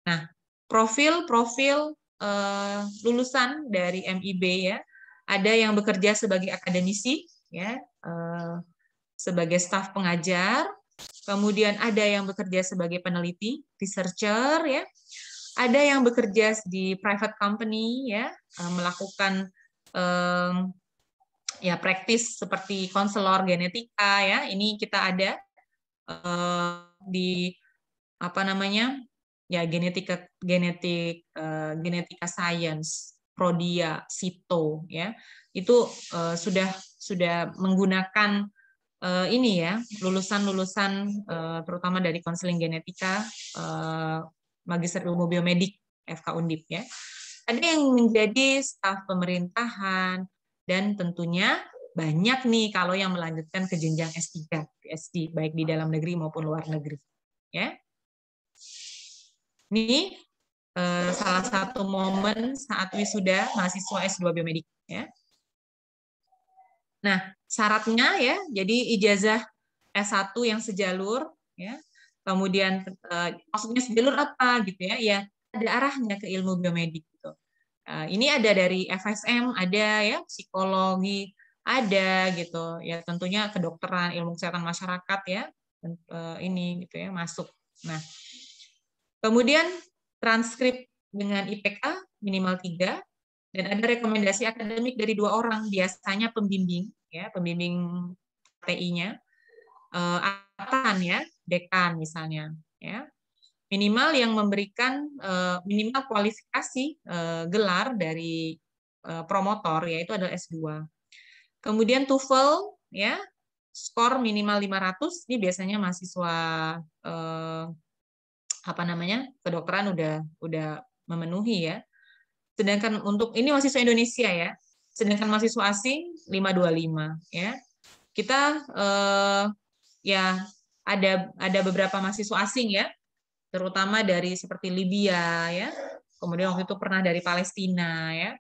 Nah, profil lulusan dari MIB ya, ada yang bekerja sebagai akademisi, ya, sebagai staf pengajar. Kemudian ada yang bekerja sebagai peneliti, researcher, ya. Ada yang bekerja di private company, ya, melakukan ya praktis seperti konselor genetika, ya. Ini kita ada di ya genetika science, Prodia, Sito, ya. Itu sudah menggunakan ini ya, lulusan-lulusan terutama dari konseling genetika, magister ilmu biomedik FK Undip ya. Ada yang menjadi staf pemerintahan, dan tentunya banyak nih kalau yang melanjutkan ke jenjang S3, PhD, baik di dalam negeri maupun luar negeri. Ya. Ini salah satu momen saat wisuda mahasiswa S2 biomedik. Ya. Nah, syaratnya ya, jadi ijazah S1 yang sejalur, ya. Kemudian maksudnya sejalur apa gitu ya? Ya, ada arahnya ke ilmu biomedik gitu. Ini ada dari FSM, ada ya, psikologi, ada gitu. Ya, tentunya kedokteran, ilmu kesehatan masyarakat ya. Ini gitu ya, masuk. Nah, kemudian transkrip dengan IPK minimal 3. Dan ada rekomendasi akademik dari 2 orang, biasanya pembimbing, ya, pembimbing TI-nya, atasan ya, dekan misalnya, ya. Minimal yang memberikan minimal kualifikasi gelar dari promotor, yaitu adalah S2. Kemudian TOEFL, ya, skor minimal 500, ini biasanya mahasiswa kedokteran udah memenuhi ya. Sedangkan untuk ini mahasiswa Indonesia ya. Sedangkan mahasiswa asing 525 ya. Kita ya ada beberapa mahasiswa asing ya, terutama dari seperti Libya ya. Kemudian waktu itu pernah dari Palestina ya.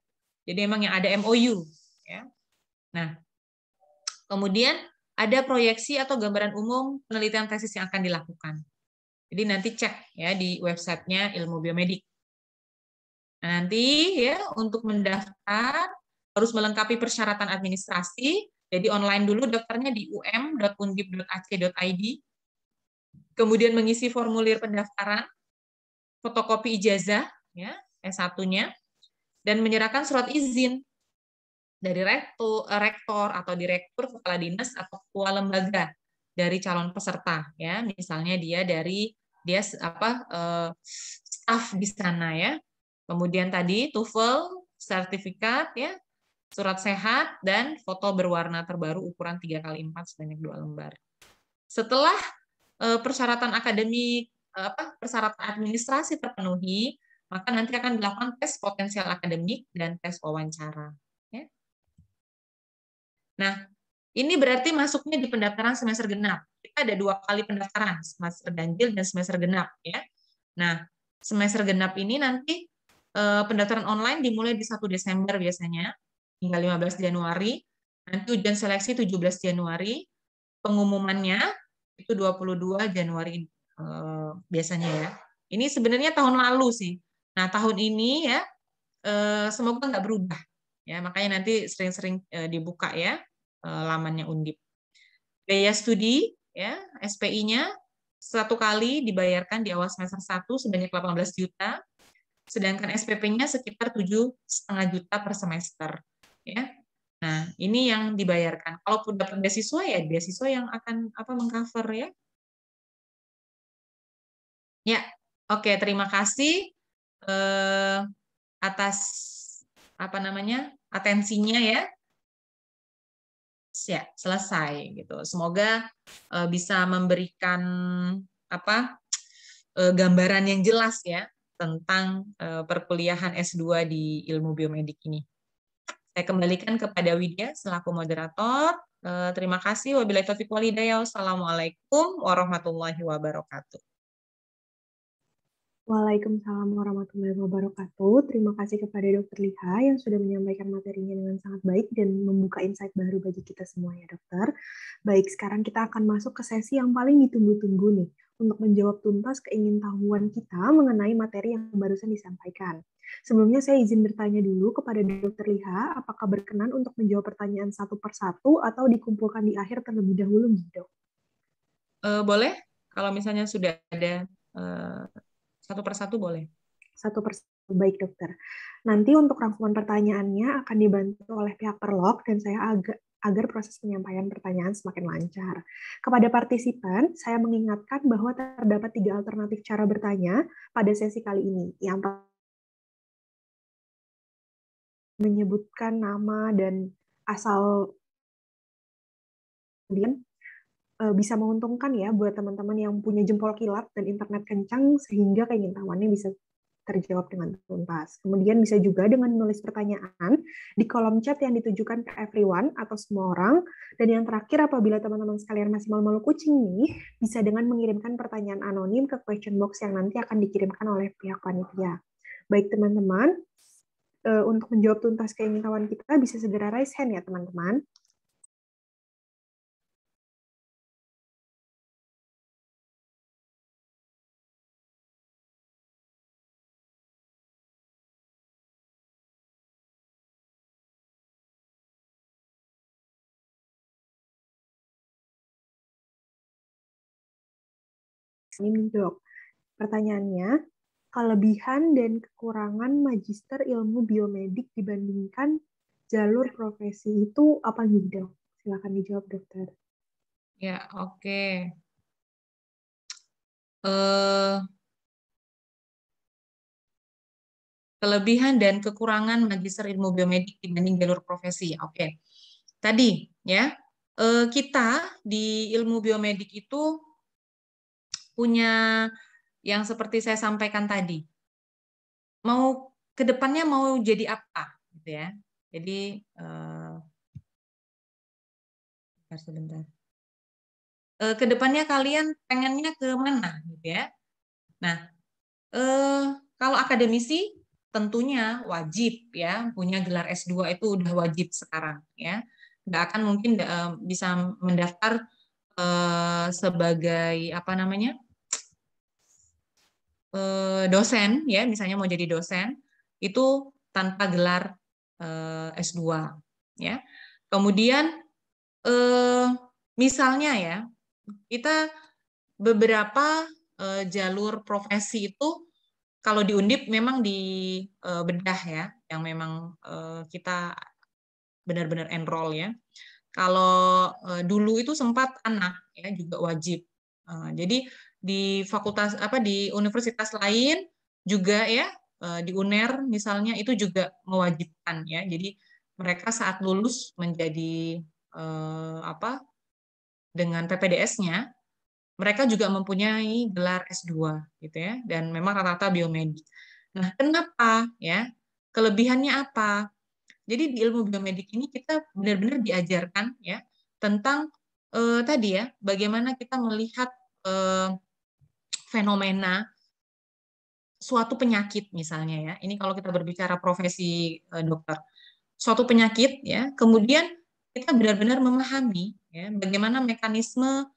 Jadi emang yang ada MOU ya. Nah, kemudian ada proyeksi atau gambaran umum penelitian tesis yang akan dilakukan. Jadi nanti cek ya di websitenya Ilmu Biomedik. Nah, nanti ya untuk mendaftar harus melengkapi persyaratan administrasi. Jadi online dulu daftarnya di um.undip.ac.id. Kemudian mengisi formulir pendaftaran, fotokopi ijazah ya, S1-nya, dan menyerahkan surat izin dari rektor atau direktur, kepala dinas atau ketua lembaga dari calon peserta ya. Misalnya dia staf di sana ya. Kemudian tadi TOEFL, sertifikat ya, surat sehat dan foto berwarna terbaru ukuran 3x4 sebanyak 2 lembar. Setelah persyaratan akademik, persyaratan administrasi terpenuhi, maka nanti akan dilakukan tes potensial akademik dan tes wawancara. Ya. Nah, ini berarti masuknya di pendaftaran semester genap. Kita ada 2 kali pendaftaran, semester ganjil dan semester genap. Ya. Nah, semester genap ini nanti pendaftaran online dimulai di 1 Desember biasanya, hingga 15 Januari. Nanti ujian seleksi 17 Januari. Pengumumannya itu 22 Januari biasanya ya. Ini sebenarnya tahun lalu sih. Nah, tahun ini ya semoga nggak berubah. Ya, makanya nanti sering-sering dibuka ya lamannya Undip. Biaya studi ya, SPI-nya 1 kali dibayarkan di awal semester 1 sebanyak 18 juta, sedangkan SPP-nya sekitar 7,5 juta per semester. Ya. Nah, ini yang dibayarkan. Kalaupun dapat beasiswa ya beasiswa yang akan mengcover ya. Ya, oke, terima kasih atas atensinya ya. Ya, selesai gitu. Semoga bisa memberikan gambaran yang jelas ya tentang perkuliahan S2 di Ilmu Biomedik ini. Saya kembalikan kepada Widya selaku moderator. Terima kasih. Wabillahi taufiq wal hidayah. Wassalamualaikum warahmatullahi wabarakatuh. Waalaikumsalam warahmatullahi wabarakatuh. Terima kasih kepada Dr. Liha yang sudah menyampaikan materinya dengan sangat baik dan membuka insight baru bagi kita semua ya dokter. Baik, sekarang kita akan masuk ke sesi yang paling ditunggu-tunggu nih untuk menjawab tuntas keingintahuan kita mengenai materi yang barusan disampaikan. Sebelumnya saya izin bertanya dulu kepada Dr. Liha, apakah berkenan untuk menjawab pertanyaan satu persatu atau dikumpulkan di akhir terlebih dahulu, dok? Boleh, kalau misalnya sudah ada satu persatu boleh. Satu persatu, baik dokter. Nanti untuk rangkuman pertanyaannya akan dibantu oleh pihak Perlok dan saya agar proses penyampaian pertanyaan semakin lancar. Kepada partisipan, saya mengingatkan bahwa terdapat 3 alternatif cara bertanya pada sesi kali ini. Yang menyebutkan nama dan asal, kemudian bisa menguntungkan ya buat teman-teman yang punya jempol kilat dan internet kencang sehingga keingintahuannya bisa terjawab dengan tuntas. Kemudian bisa juga dengan menulis pertanyaan di kolom chat yang ditujukan ke everyone atau semua orang. Dan yang terakhir, apabila teman-teman sekalian masih malu-malu kucing nih, bisa dengan mengirimkan pertanyaan anonim ke question box yang nanti akan dikirimkan oleh pihak panitia. Baik teman-teman, untuk menjawab tuntas keingintahuan kita bisa segera raise hand ya teman-teman. Ini dok, pertanyaannya, kelebihan dan kekurangan magister ilmu biomedik dibandingkan jalur profesi itu apa nih dok? Silakan dijawab dokter. Ya, oke. Kelebihan dan kekurangan magister ilmu biomedik dibanding jalur profesi. Oke. Tadi ya, kita di ilmu biomedik itu punya yang seperti saya sampaikan tadi. Mau ke depannya mau jadi apa gitu ya. Jadi sebentar. Ke depannya kalian pengennya ke mana gitu ya. Nah, kalau akademisi tentunya wajib ya punya gelar S2 itu udah wajib sekarang ya. Nggak akan mungkin bisa mendaftar sebagai apa namanya dosen ya, misalnya mau jadi dosen itu tanpa gelar S2 ya. Kemudian misalnya ya kita beberapa jalur profesi itu kalau di Undip memang di bedah ya, yang memang kita benar-benar enroll ya. Kalau dulu itu sempat anak ya juga wajib. Jadi di fakultas apa di universitas lain juga ya di UNER misalnya itu juga mewajibkan ya. Jadi mereka saat lulus menjadi apa dengan PPDS-nya mereka juga mempunyai gelar S2 gitu ya dan memang rata-rata biomedik. Nah, kenapa ya? Kelebihannya apa? Jadi di ilmu biomedik ini kita benar-benar diajarkan ya tentang tadi ya bagaimana kita melihat fenomena suatu penyakit misalnya ya. Ini kalau kita berbicara profesi dokter. Suatu penyakit ya, kemudian kita benar-benar memahami ya bagaimana mekanisme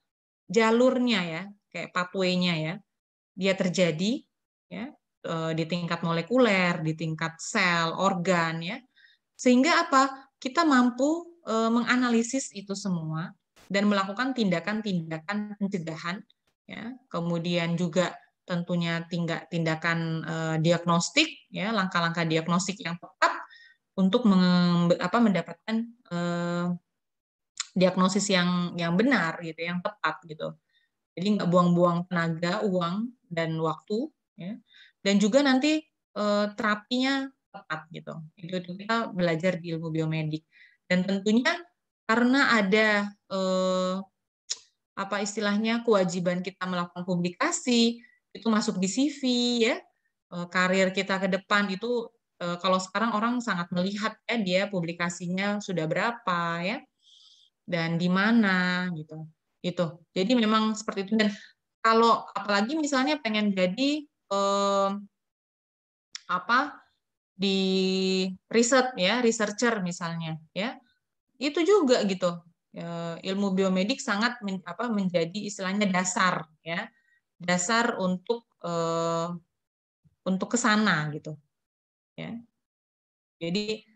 jalurnya ya, kayak pathway-nya ya. Dia terjadi ya di tingkat molekuler, di tingkat sel, organ ya. Sehingga apa? Kita mampu menganalisis itu semua dan melakukan tindakan-tindakan pencegahan ya. Kemudian juga tentunya tindakan diagnostik ya, langkah-langkah diagnostik yang tepat untuk mendapatkan diagnosis yang benar gitu, yang tepat gitu. Jadi nggak buang-buang tenaga, uang dan waktu ya. Dan juga nanti terapinya tepat gitu. Itu kita belajar di ilmu biomedik. Dan tentunya karena ada apa istilahnya kewajiban kita melakukan publikasi, itu masuk di CV ya. Karir kita ke depan itu kalau sekarang orang sangat melihat ya dia publikasinya sudah berapa ya dan di mana gitu. Itu. Jadi memang seperti itu dan kalau apalagi misalnya pengen jadi apa di riset ya, researcher misalnya ya. Itu juga gitu. Ilmu biomedik sangat menjadi istilahnya dasar ya. Dasar untuk ke sana gitu ya. Jadi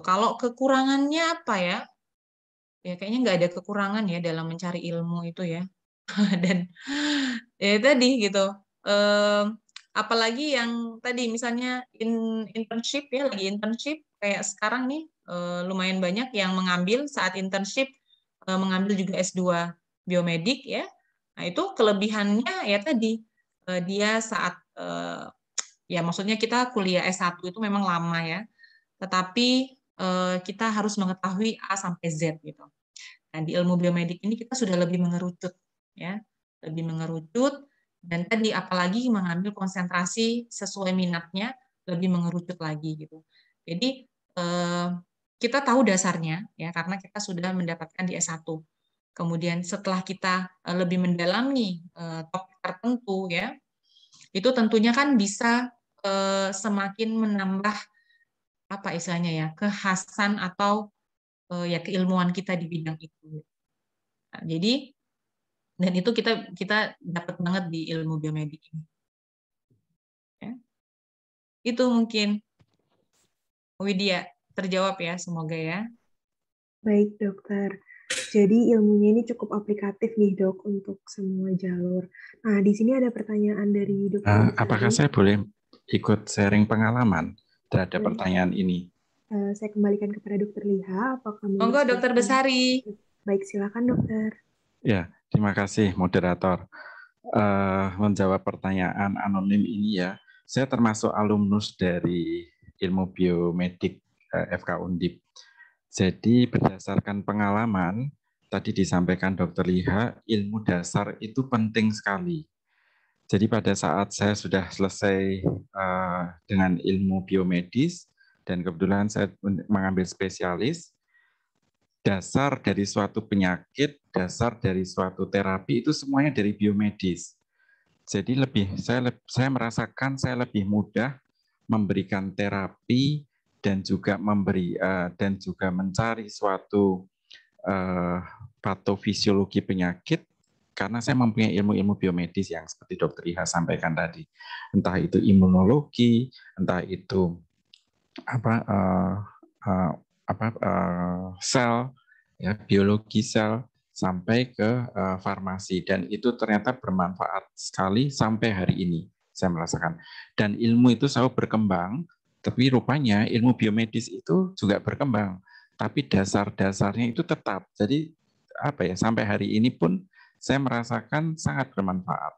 kalau kekurangannya apa ya? Ya kayaknya nggak ada kekurangan ya dalam mencari ilmu itu ya. Dan ya tadi gitu. Apalagi yang tadi misalnya internship ya, lagi internship kayak sekarang nih lumayan banyak yang mengambil saat internship mengambil juga S2 biomedik ya. Nah, itu kelebihannya ya tadi dia saat ya maksudnya kita kuliah S1 itu memang lama ya. Tetapi kita harus mengetahui A sampai Z gitu. Nah, di ilmu biomedik ini kita sudah lebih mengerucut ya, lebih mengerucut dan tadi apalagi mengambil konsentrasi sesuai minatnya lebih mengerucut lagi gitu. Jadi kita tahu dasarnya ya karena kita sudah mendapatkan di S1. Kemudian setelah kita lebih mendalami topik tertentu ya, itu tentunya kan bisa semakin menambah apa istilahnya ya, kekhasan atau ya keilmuan kita di bidang itu. Nah, jadi dan itu kita dapat banget di ilmu biomedik ini. Ya. Itu mungkin Widya terjawab ya, semoga ya. Baik, dokter. Jadi ilmunya ini cukup aplikatif nih, dok, untuk semua jalur. Nah, di sini ada pertanyaan dari dokter. Apakah saya boleh ikut sharing pengalaman terhadap pertanyaan ini? Saya kembalikan kepada dokter Liha. Apakah Monggo, dokter Besari. Baik, silakan dokter. Ya, terima kasih moderator. Menjawab pertanyaan anonim ini ya, saya termasuk alumnus dari ilmu biomedik FK Undip. Jadi berdasarkan pengalaman, tadi disampaikan Dr. Liha, ilmu dasar itu penting sekali. Jadi pada saat saya sudah selesai dengan ilmu biomedis, dan kebetulan saya mengambil spesialis, dasar dari suatu penyakit, dasar dari suatu terapi itu semuanya dari biomedis. Jadi saya merasakan saya lebih mudah memberikan terapi dan juga dan juga mencari suatu patofisiologi penyakit karena saya mempunyai ilmu-ilmu biomedis yang seperti Dr. Iha sampaikan tadi, entah itu imunologi, entah itu sel, ya, biologi sel, sampai ke farmasi, dan itu ternyata bermanfaat sekali sampai hari ini saya merasakan. Dan ilmu itu selalu berkembang, tapi rupanya ilmu biomedis itu juga berkembang, tapi dasar-dasarnya itu tetap. Jadi sampai hari ini pun saya merasakan sangat bermanfaat.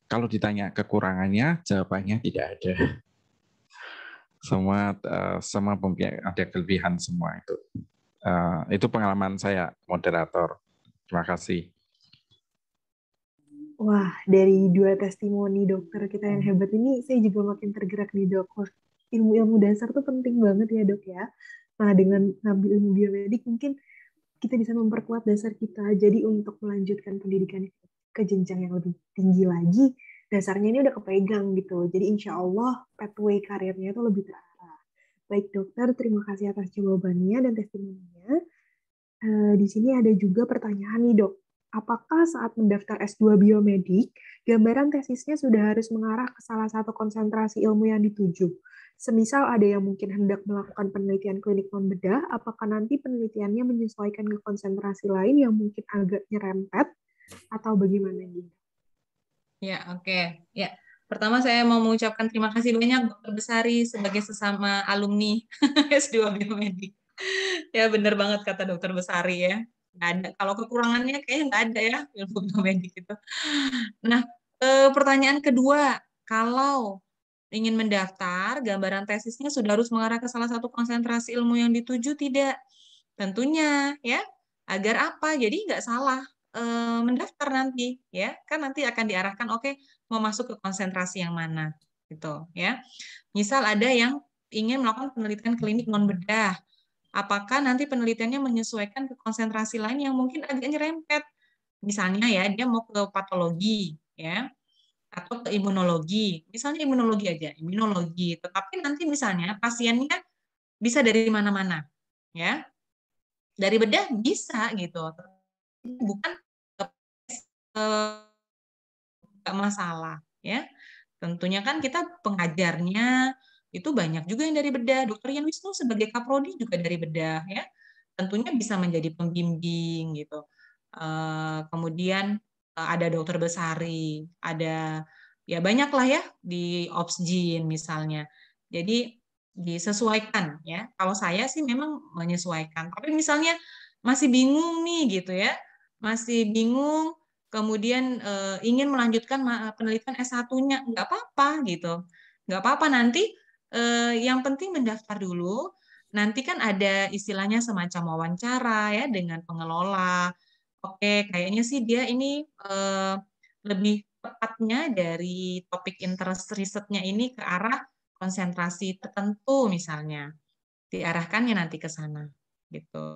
Kalau ditanya kekurangannya, jawabannya tidak ada. Semua ada kelebihan semua itu. Itu pengalaman saya, moderator. Terima kasih. Wah, dari 2 testimoni dokter kita yang hebat ini, saya juga makin tergerak nih dok. Wah, ilmu-ilmu dasar tuh penting banget ya dok ya. Nah, dengan ngambil ilmu biomedik mungkin kita bisa memperkuat dasar kita. Jadi untuk melanjutkan pendidikan ke jenjang yang lebih tinggi lagi, dasarnya ini udah kepegang gitu. Jadi insya Allah pathway karirnya itu lebih terarah. Baik dokter, terima kasih atas jawabannya dan testimoninya. Di sini ada juga pertanyaan nih dok. Apakah saat mendaftar S2 biomedik, gambaran tesisnya sudah harus mengarah ke salah satu konsentrasi ilmu yang dituju? Semisal ada yang mungkin hendak melakukan penelitian klinik non-bedah, apakah nanti penelitiannya menyesuaikan ke konsentrasi lain yang mungkin agak nyerempet, atau bagaimana nih? Ya, oke. Ya, pertama saya mau mengucapkan terima kasih banyak Dr. Besari sebagai sesama alumni S2 Biomedik. Ya, benar banget kata Dr. Besari ya. Nggak ada. Kalau kekurangannya kayaknya nggak ada ya ilmu biomedik itu. Nah, pertanyaan kedua, kalau ingin mendaftar, gambaran tesisnya sudah harus mengarah ke salah satu konsentrasi ilmu yang dituju tidak? Tentunya ya, agar apa? Jadi nggak salah mendaftar nanti ya, kan nanti akan diarahkan oke, mau masuk ke konsentrasi yang mana gitu ya. Misal ada yang ingin melakukan penelitian klinik non bedah, apakah nanti penelitiannya menyesuaikan ke konsentrasi lain yang mungkin agak nyerempet. Misalnya ya, dia mau ke patologi ya, atau ke imunologi. Misalnya imunologi aja, imunologi. Tetapi nanti misalnya pasiennya bisa dari mana-mana ya. Dari bedah bisa gitu. Bukan nggak masalah ya. Tentunya kan kita pengajarnya itu banyak juga yang dari bedah. Dokter Yan Wisnu sebagai kaprodi juga dari bedah ya. Tentunya bisa menjadi pembimbing gitu. Kemudian ada dokter Besari, ada ya banyak lah ya di Opsgin misalnya. Jadi disesuaikan ya. Kalau saya sih memang menyesuaikan. Tapi misalnya masih bingung nih gitu ya, masih bingung, kemudian ingin melanjutkan penelitian S1-nya, nggak apa-apa gitu. Nggak apa-apa nanti yang penting mendaftar dulu. Nanti kan ada istilahnya semacam wawancara ya dengan pengelola. Oke, kayaknya sih dia ini lebih tepatnya dari topik interest risetnya ini ke arah konsentrasi tertentu misalnya. Diarahkannya nanti ke sana. Gitu.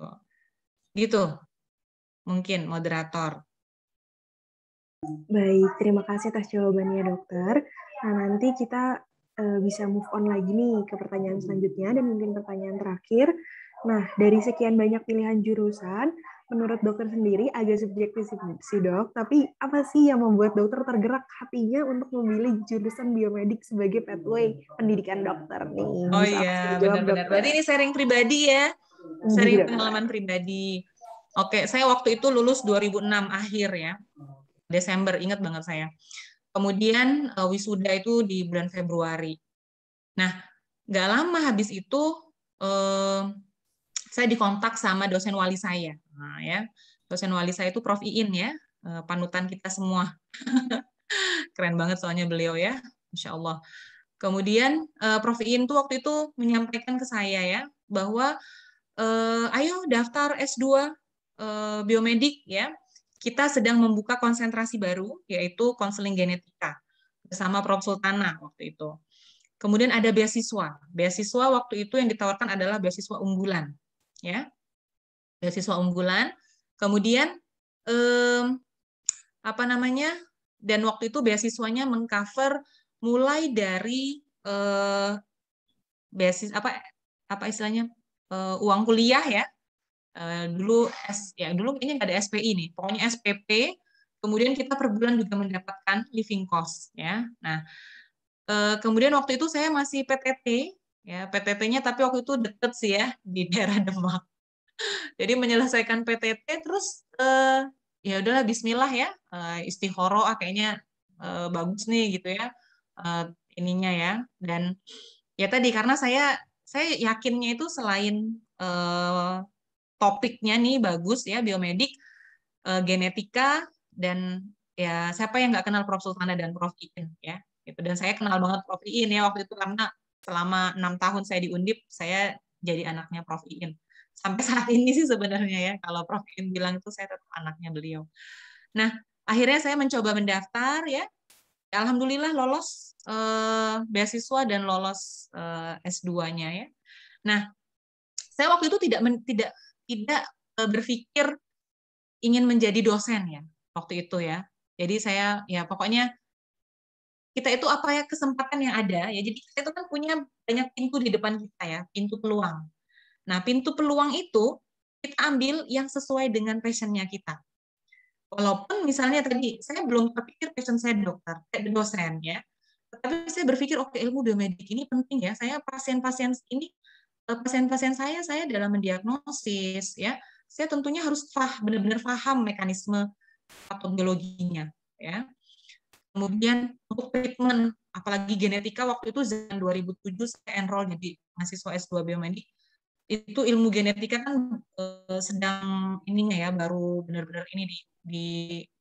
Gitu. Mungkin moderator. Baik, terima kasih atas jawabannya dokter. Nah, nanti kita bisa move on lagi nih ke pertanyaan selanjutnya dan mungkin pertanyaan terakhir. Nah, dari sekian banyak pilihan jurusan, menurut dokter sendiri agak subjektif sih dok, tapi apa sih yang membuat dokter tergerak hatinya untuk memilih jurusan biomedik sebagai pathway pendidikan dokter nih? Oh Bisa langsung iya, dijawab benar-benar. dokter. Berarti ini sharing pribadi ya? Sharing pengalaman pribadi. Oke, saya waktu itu lulus 2006 akhir ya. Desember, ingat banget saya. Kemudian wisuda itu di bulan Februari. Nah, nggak lama habis itu saya dikontak sama dosen wali saya. Nah, ya, dosen wali saya itu Prof. Iin ya, panutan kita semua. Keren banget soalnya beliau ya, Insya Allah. Kemudian Prof. Iin tuh waktu itu menyampaikan ke saya ya bahwa ayo daftar S2 biomedik ya. Kita sedang membuka konsentrasi baru, yaitu konseling genetika bersama Prof. Sultana waktu itu. Kemudian ada beasiswa. Beasiswa waktu itu yang ditawarkan adalah beasiswa unggulan, ya. Beasiswa unggulan. Kemudian apa namanya? Dan waktu itu beasiswanya mengcover mulai dari beasiswa apa istilahnya uang kuliah ya. Dulu kayaknya nggak ada SPI nih, pokoknya SPP. Kemudian kita per bulan juga mendapatkan living cost ya. Nah, kemudian waktu itu saya masih PTT ya, PTT-nya tapi waktu itu deket sih ya di daerah Demak. Jadi menyelesaikan PTT terus ya udahlah Bismillah ya, istikharah kayaknya bagus nih gitu ya ininya ya. Dan ya tadi karena saya yakinnya itu selain topiknya nih bagus ya, biomedik, genetika, dan ya siapa yang nggak kenal Prof. Sultana dan Prof. Iin ya. Gitu. Dan saya kenal banget Prof. Iin ya waktu itu karena selama 6 tahun saya di Undip, saya jadi anaknya Prof. Iin. Sampai saat ini sih sebenarnya ya, kalau Prof. Iin bilang itu saya tetap anaknya beliau. Nah, akhirnya saya mencoba mendaftar ya. Alhamdulillah lolos beasiswa dan lolos S2-nya ya. Nah, saya waktu itu tidak berpikir ingin menjadi dosen ya waktu itu ya. Jadi saya ya pokoknya kita itu apa ya kesempatan yang ada ya. Jadi kita itu kan punya banyak pintu di depan kita ya, pintu peluang. Nah, pintu peluang itu kita ambil yang sesuai dengan passion-nya kita. Walaupun misalnya tadi saya belum terpikir passion saya dokter, dosen ya. Tetapi saya berpikir oke, ilmu biomedik ini penting ya. Saya pasien-pasien saya dalam mendiagnosis ya. Saya tentunya harus benar-benar paham mekanisme patologinya ya. Kemudian untuk treatment, apalagi genetika waktu itu zaman 2007 saya enroll jadi mahasiswa S2 biomedik. Itu ilmu genetika kan sedang ininya ya, baru benar-benar ini di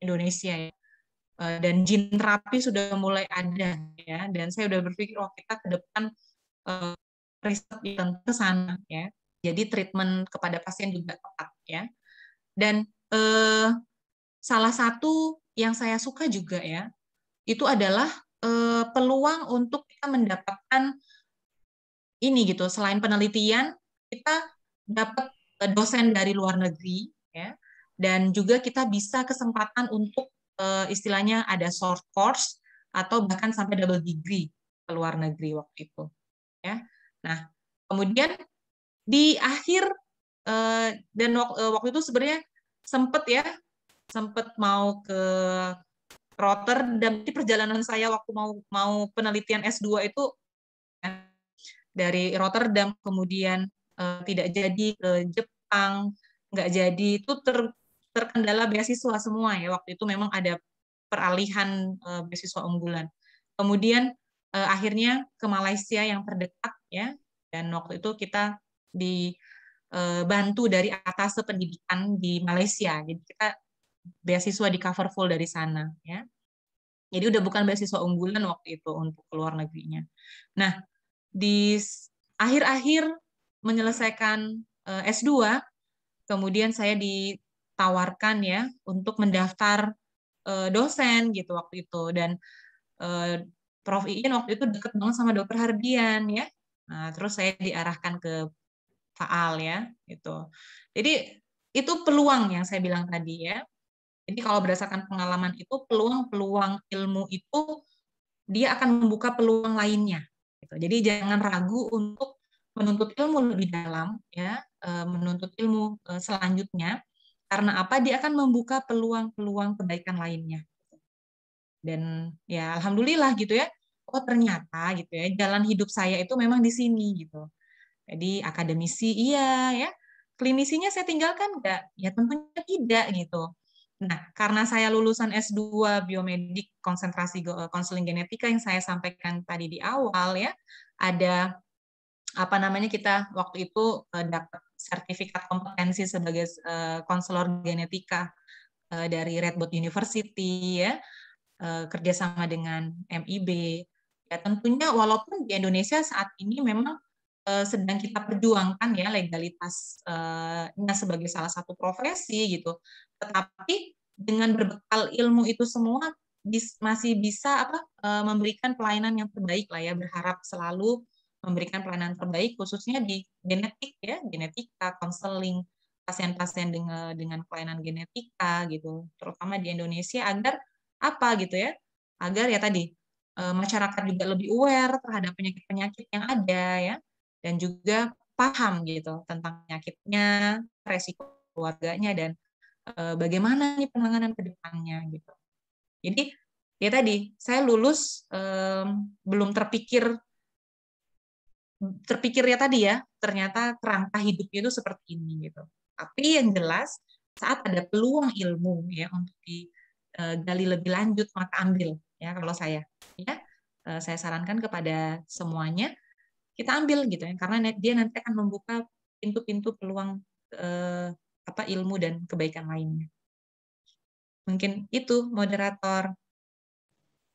Indonesia ya. Dan gene terapi sudah mulai ada ya. Dan saya udah berpikir kita ke depan riset ke sana ya. Jadi treatment kepada pasien juga tepat ya. Dan salah satu yang saya suka juga ya, itu adalah peluang untuk kita mendapatkan ini gitu, selain penelitian, kita dapat dosen dari luar negeri ya, dan juga kita bisa kesempatan untuk istilahnya ada short course atau bahkan sampai double degree ke luar negeri waktu itu ya. Nah, kemudian di akhir dan waktu itu sebenarnya sempat mau ke Rotterdam. Di perjalanan saya waktu mau penelitian S2 itu dari Rotterdam, kemudian tidak jadi ke Jepang, nggak jadi, itu terkendala beasiswa semua ya. Waktu itu memang ada peralihan beasiswa unggulan. Kemudian akhirnya ke Malaysia yang terdekat ya, dan waktu itu kita dibantu dari atas pendidikan di Malaysia. Jadi kita beasiswa di cover full dari sana ya. Jadi udah bukan beasiswa unggulan waktu itu untuk keluar negerinya. Nah, di akhir-akhir menyelesaikan S2, kemudian saya ditawarkan ya untuk mendaftar dosen gitu waktu itu, dan Prof. Iin waktu itu deket banget sama Dr. Hardian ya. Nah, terus saya diarahkan ke Faal ya gitu. Jadi itu peluang yang saya bilang tadi ya. Jadi kalau berdasarkan pengalaman itu, peluang-peluang ilmu itu dia akan membuka peluang lainnya. Gitu. Jadi jangan ragu untuk menuntut ilmu lebih dalam, ya, menuntut ilmu selanjutnya. Karena apa? Dia akan membuka peluang-peluang kebaikan lainnya. Dan ya alhamdulillah gitu ya. Oh ternyata gitu ya, jalan hidup saya itu memang di sini gitu. Jadi akademisi iya ya, klinisinya saya tinggalkan enggak? Ya tentunya tidak gitu. Nah, karena saya lulusan S2 biomedik konsentrasi konseling genetika yang saya sampaikan tadi di awal ya, ada apa namanya, kita waktu itu dapat sertifikat kompetensi sebagai konselor genetika dari Radboud University ya, kerjasama dengan MIB. Ya tentunya walaupun di Indonesia saat ini memang sedang kita perjuangkan ya legalitasnya sebagai salah satu profesi gitu. Tetapi dengan berbekal ilmu itu semua masih bisa memberikan pelayanan yang terbaik lah ya, berharap selalu memberikan pelayanan terbaik khususnya di genetik ya, genetika, konseling pasien-pasien dengan kelainan genetika gitu, terutama di Indonesia agar apa gitu ya, agar ya tadi masyarakat juga lebih aware terhadap penyakit-penyakit yang ada ya, dan juga paham gitu tentang penyakitnya, resiko keluarganya, dan bagaimana nih penanganan ke depannya gitu. Jadi ya tadi saya lulus belum terpikir ya tadi ya, ternyata kerangka hidupnya itu seperti ini gitu. Tapi yang jelas saat ada peluang ilmu ya untuk digali lebih lanjut, maka ambil ya. Kalau saya ya saya sarankan kepada semuanya kita ambil gitu ya, karena dia nanti akan membuka pintu-pintu peluang ilmu dan kebaikan lainnya. Mungkin itu moderator.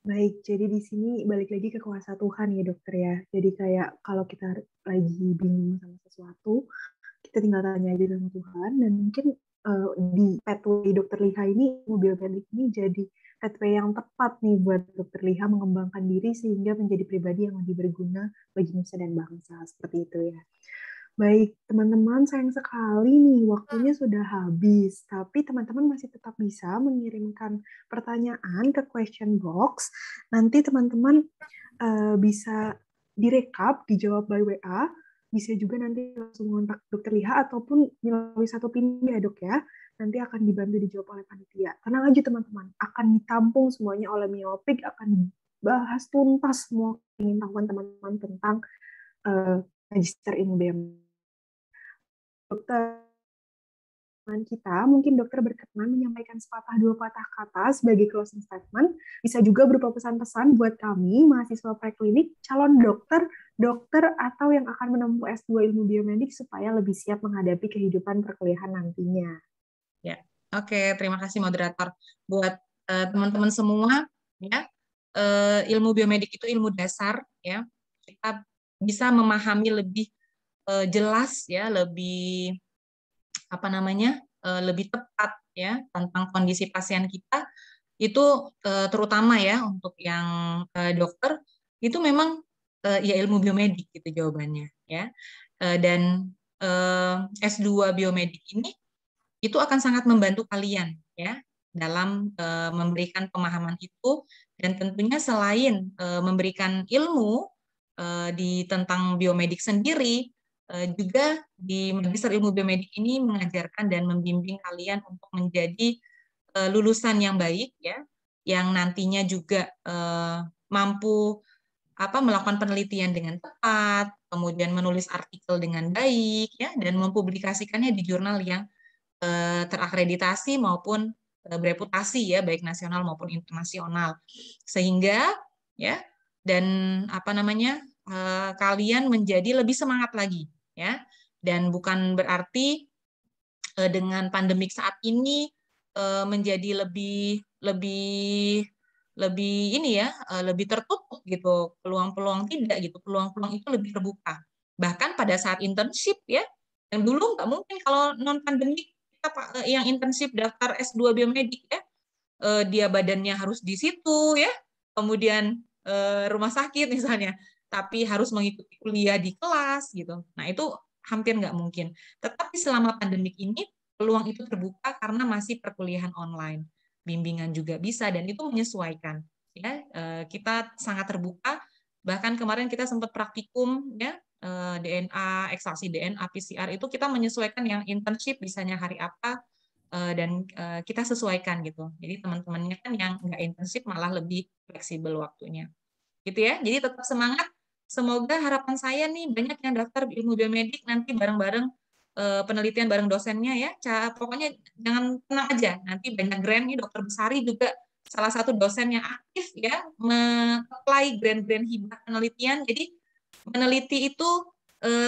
Baik, jadi di sini balik lagi ke kuasa Tuhan ya dokter ya. Jadi kayak kalau kita lagi bingung sama sesuatu, kita tinggal tanya aja sama Tuhan, dan mungkin di pathway dokter Liha ini, mobil medik ini jadi pathway yang tepat nih buat dokter Liha mengembangkan diri sehingga menjadi pribadi yang lebih berguna bagi nusa dan bangsa, seperti itu ya. Baik, teman-teman, sayang sekali nih waktunya sudah habis, tapi teman-teman masih tetap bisa mengirimkan pertanyaan ke question box. Nanti teman-teman bisa direkap, dijawab by WA, bisa juga nanti langsung kontak dokter Liha ataupun melalui satu PIN ya dok ya. Nanti akan dibantu dijawab oleh panitia. Tenang aja teman-teman, akan ditampung semuanya oleh Miopik, akan dibahas tuntas semua ingin tahuan teman-teman tentang Magister Ilmu Biomedik. Dokter kita, mungkin dokter berkenan menyampaikan sepatah dua patah kata sebagai closing statement. Bisa juga berupa pesan-pesan buat kami, mahasiswa preklinik, calon dokter, atau yang akan menempuh S2 Ilmu Biomedik supaya lebih siap menghadapi kehidupan perkuliahan nantinya. Ya, oke, terima kasih moderator. Buat teman-teman semua, ya, ilmu biomedik itu ilmu dasar, ya. Kita bisa memahami lebih jelas, ya, lebih lebih tepat, ya, tentang kondisi pasien kita. Itu terutama ya untuk yang dokter itu memang ya ilmu biomedik gitu jawabannya, ya. Dan S2 biomedik ini itu akan sangat membantu kalian ya dalam memberikan pemahaman itu, dan tentunya selain memberikan ilmu di tentang biomedik sendiri, juga di Magister Ilmu Biomedik ini mengajarkan dan membimbing kalian untuk menjadi lulusan yang baik ya, yang nantinya juga mampu melakukan penelitian dengan tepat, kemudian menulis artikel dengan baik ya, dan mempublikasikannya di jurnal yang terakreditasi maupun bereputasi ya, baik nasional maupun internasional, sehingga ya dan kalian menjadi lebih semangat lagi ya, dan bukan berarti dengan pandemik saat ini menjadi lebih tertutup gitu peluang-peluang, tidak gitu, peluang-peluang itu lebih terbuka. Bahkan pada saat internship ya, yang dulu nggak mungkin kalau non pandemik kita yang internship daftar S2 biomedik ya, dia badannya harus di situ ya, kemudian rumah sakit misalnya, tapi harus mengikuti kuliah di kelas gitu. Nah itu hampir nggak mungkin. Tetapi selama pandemik ini peluang itu terbuka karena masih perkuliahan online, bimbingan juga bisa, dan itu menyesuaikan ya. Kita sangat terbuka. Bahkan kemarin kita sempat praktikum ya, DNA, ekstraksi DNA, PCR itu kita menyesuaikan yang internship bisanya hari apa, dan kita sesuaikan gitu. Jadi teman-temannya kan yang nggak internship malah lebih fleksibel waktunya. Gitu ya. Jadi tetap semangat. Semoga harapan saya nih banyak yang daftar ilmu biomedik nanti bareng-bareng penelitian bareng dosennya ya. Pokoknya jangan tenang aja. Nanti banyak grant nih, Dokter Besari juga salah satu dosen yang aktif ya me-apply grant-grant hibah penelitian. Jadi meneliti itu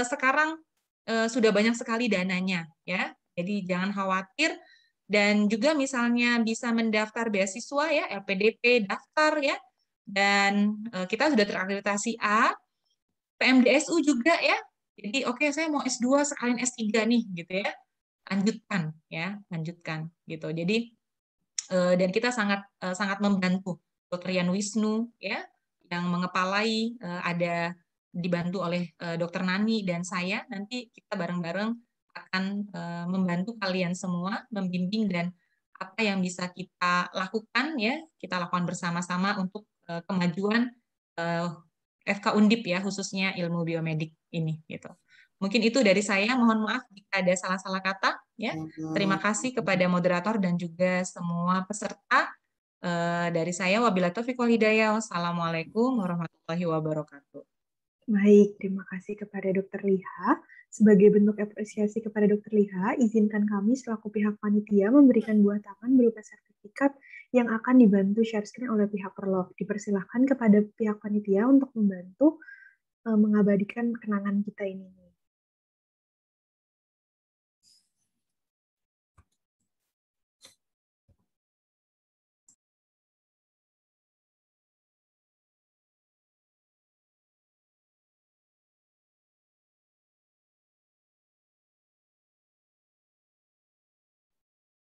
sekarang sudah banyak sekali dananya ya. Jadi jangan khawatir, dan juga misalnya bisa mendaftar beasiswa ya, LPDP daftar ya. Dan kita sudah terakreditasi A, PMDSU juga ya, Jadi oke, saya mau S2 sekalian S3 nih gitu ya. Lanjutkan gitu. Jadi dan kita sangat membantu Dr. Yan Wisnu ya yang mengepalai, ada dibantu oleh Dr. Nani dan saya. Nanti kita bareng-bareng akan membantu kalian semua, membimbing dan apa yang bisa kita lakukan ya, kita lakukan bersama-sama untuk kemajuan FK Undip ya, khususnya ilmu biomedik ini gitu. Mungkin itu dari saya, mohon maaf jika ada salah-salah kata ya. Terima kasih kepada moderator dan juga semua peserta. Dari saya, wabillahi taufiq wal hidayah. Wassalamualaikum warahmatullahi wabarakatuh. Baik, terima kasih kepada Dr. Liha. Sebagai bentuk apresiasi kepada Dr. Liha, izinkan kami selaku pihak panitia memberikan buah tangan berupa sertifikat yang akan dibantu share screen oleh pihak Perlov. Dipersilahkan kepada pihak panitia untuk membantu mengabadikan kenangan kita ini.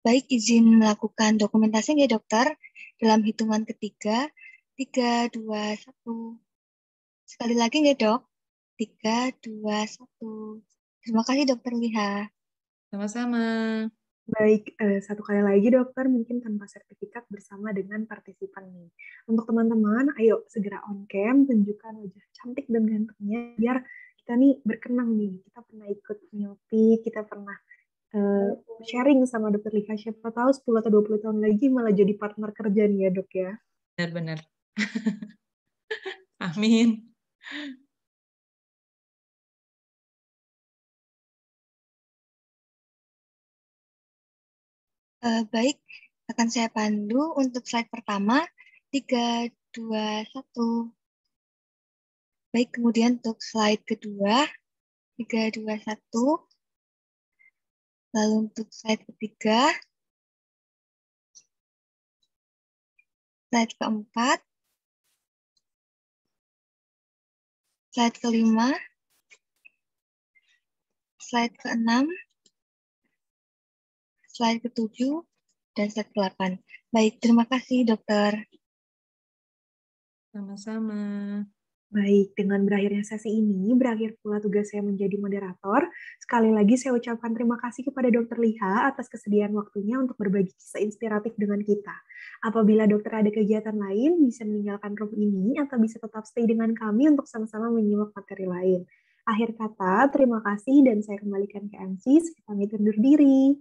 Baik, izin melakukan dokumentasi ya dokter. Dalam hitungan ketiga, 3, 2, 1. Sekali lagi ya dok. 3, 2, 1. Terima kasih dokter Liha. Sama-sama. Baik, satu kali lagi dokter, mungkin tanpa sertifikat bersama dengan partisipan nih. Untuk teman-teman, ayo segera on cam, tunjukkan wajah cantik dan gantengnya, biar kita nih berkenang nih. Kita pernah ikut nyopi, kita pernah sharing sama Dr. Liha, siapa tahu 10 atau 20 tahun lagi malah jadi partner kerja nih ya dok ya. Benar-benar. Amin. Baik, akan saya pandu untuk slide pertama, 3, 2, 1. Baik, kemudian untuk slide kedua, 3, 2, 1. Lalu untuk slide ketiga, slide keempat, slide kelima, slide keenam, slide ketujuh, dan slide ke-8. Baik, terima kasih dokter. Sama-sama. Baik, dengan berakhirnya sesi ini, berakhir pula tugas saya menjadi moderator. Sekali lagi saya ucapkan terima kasih kepada Dr. Liha atas kesediaan waktunya untuk berbagi kisah inspiratif dengan kita. Apabila dokter ada kegiatan lain, bisa meninggalkan room ini atau bisa tetap stay dengan kami untuk sama-sama menyimak materi lain. Akhir kata, terima kasih dan saya kembalikan ke MC. Saya pamit undur diri.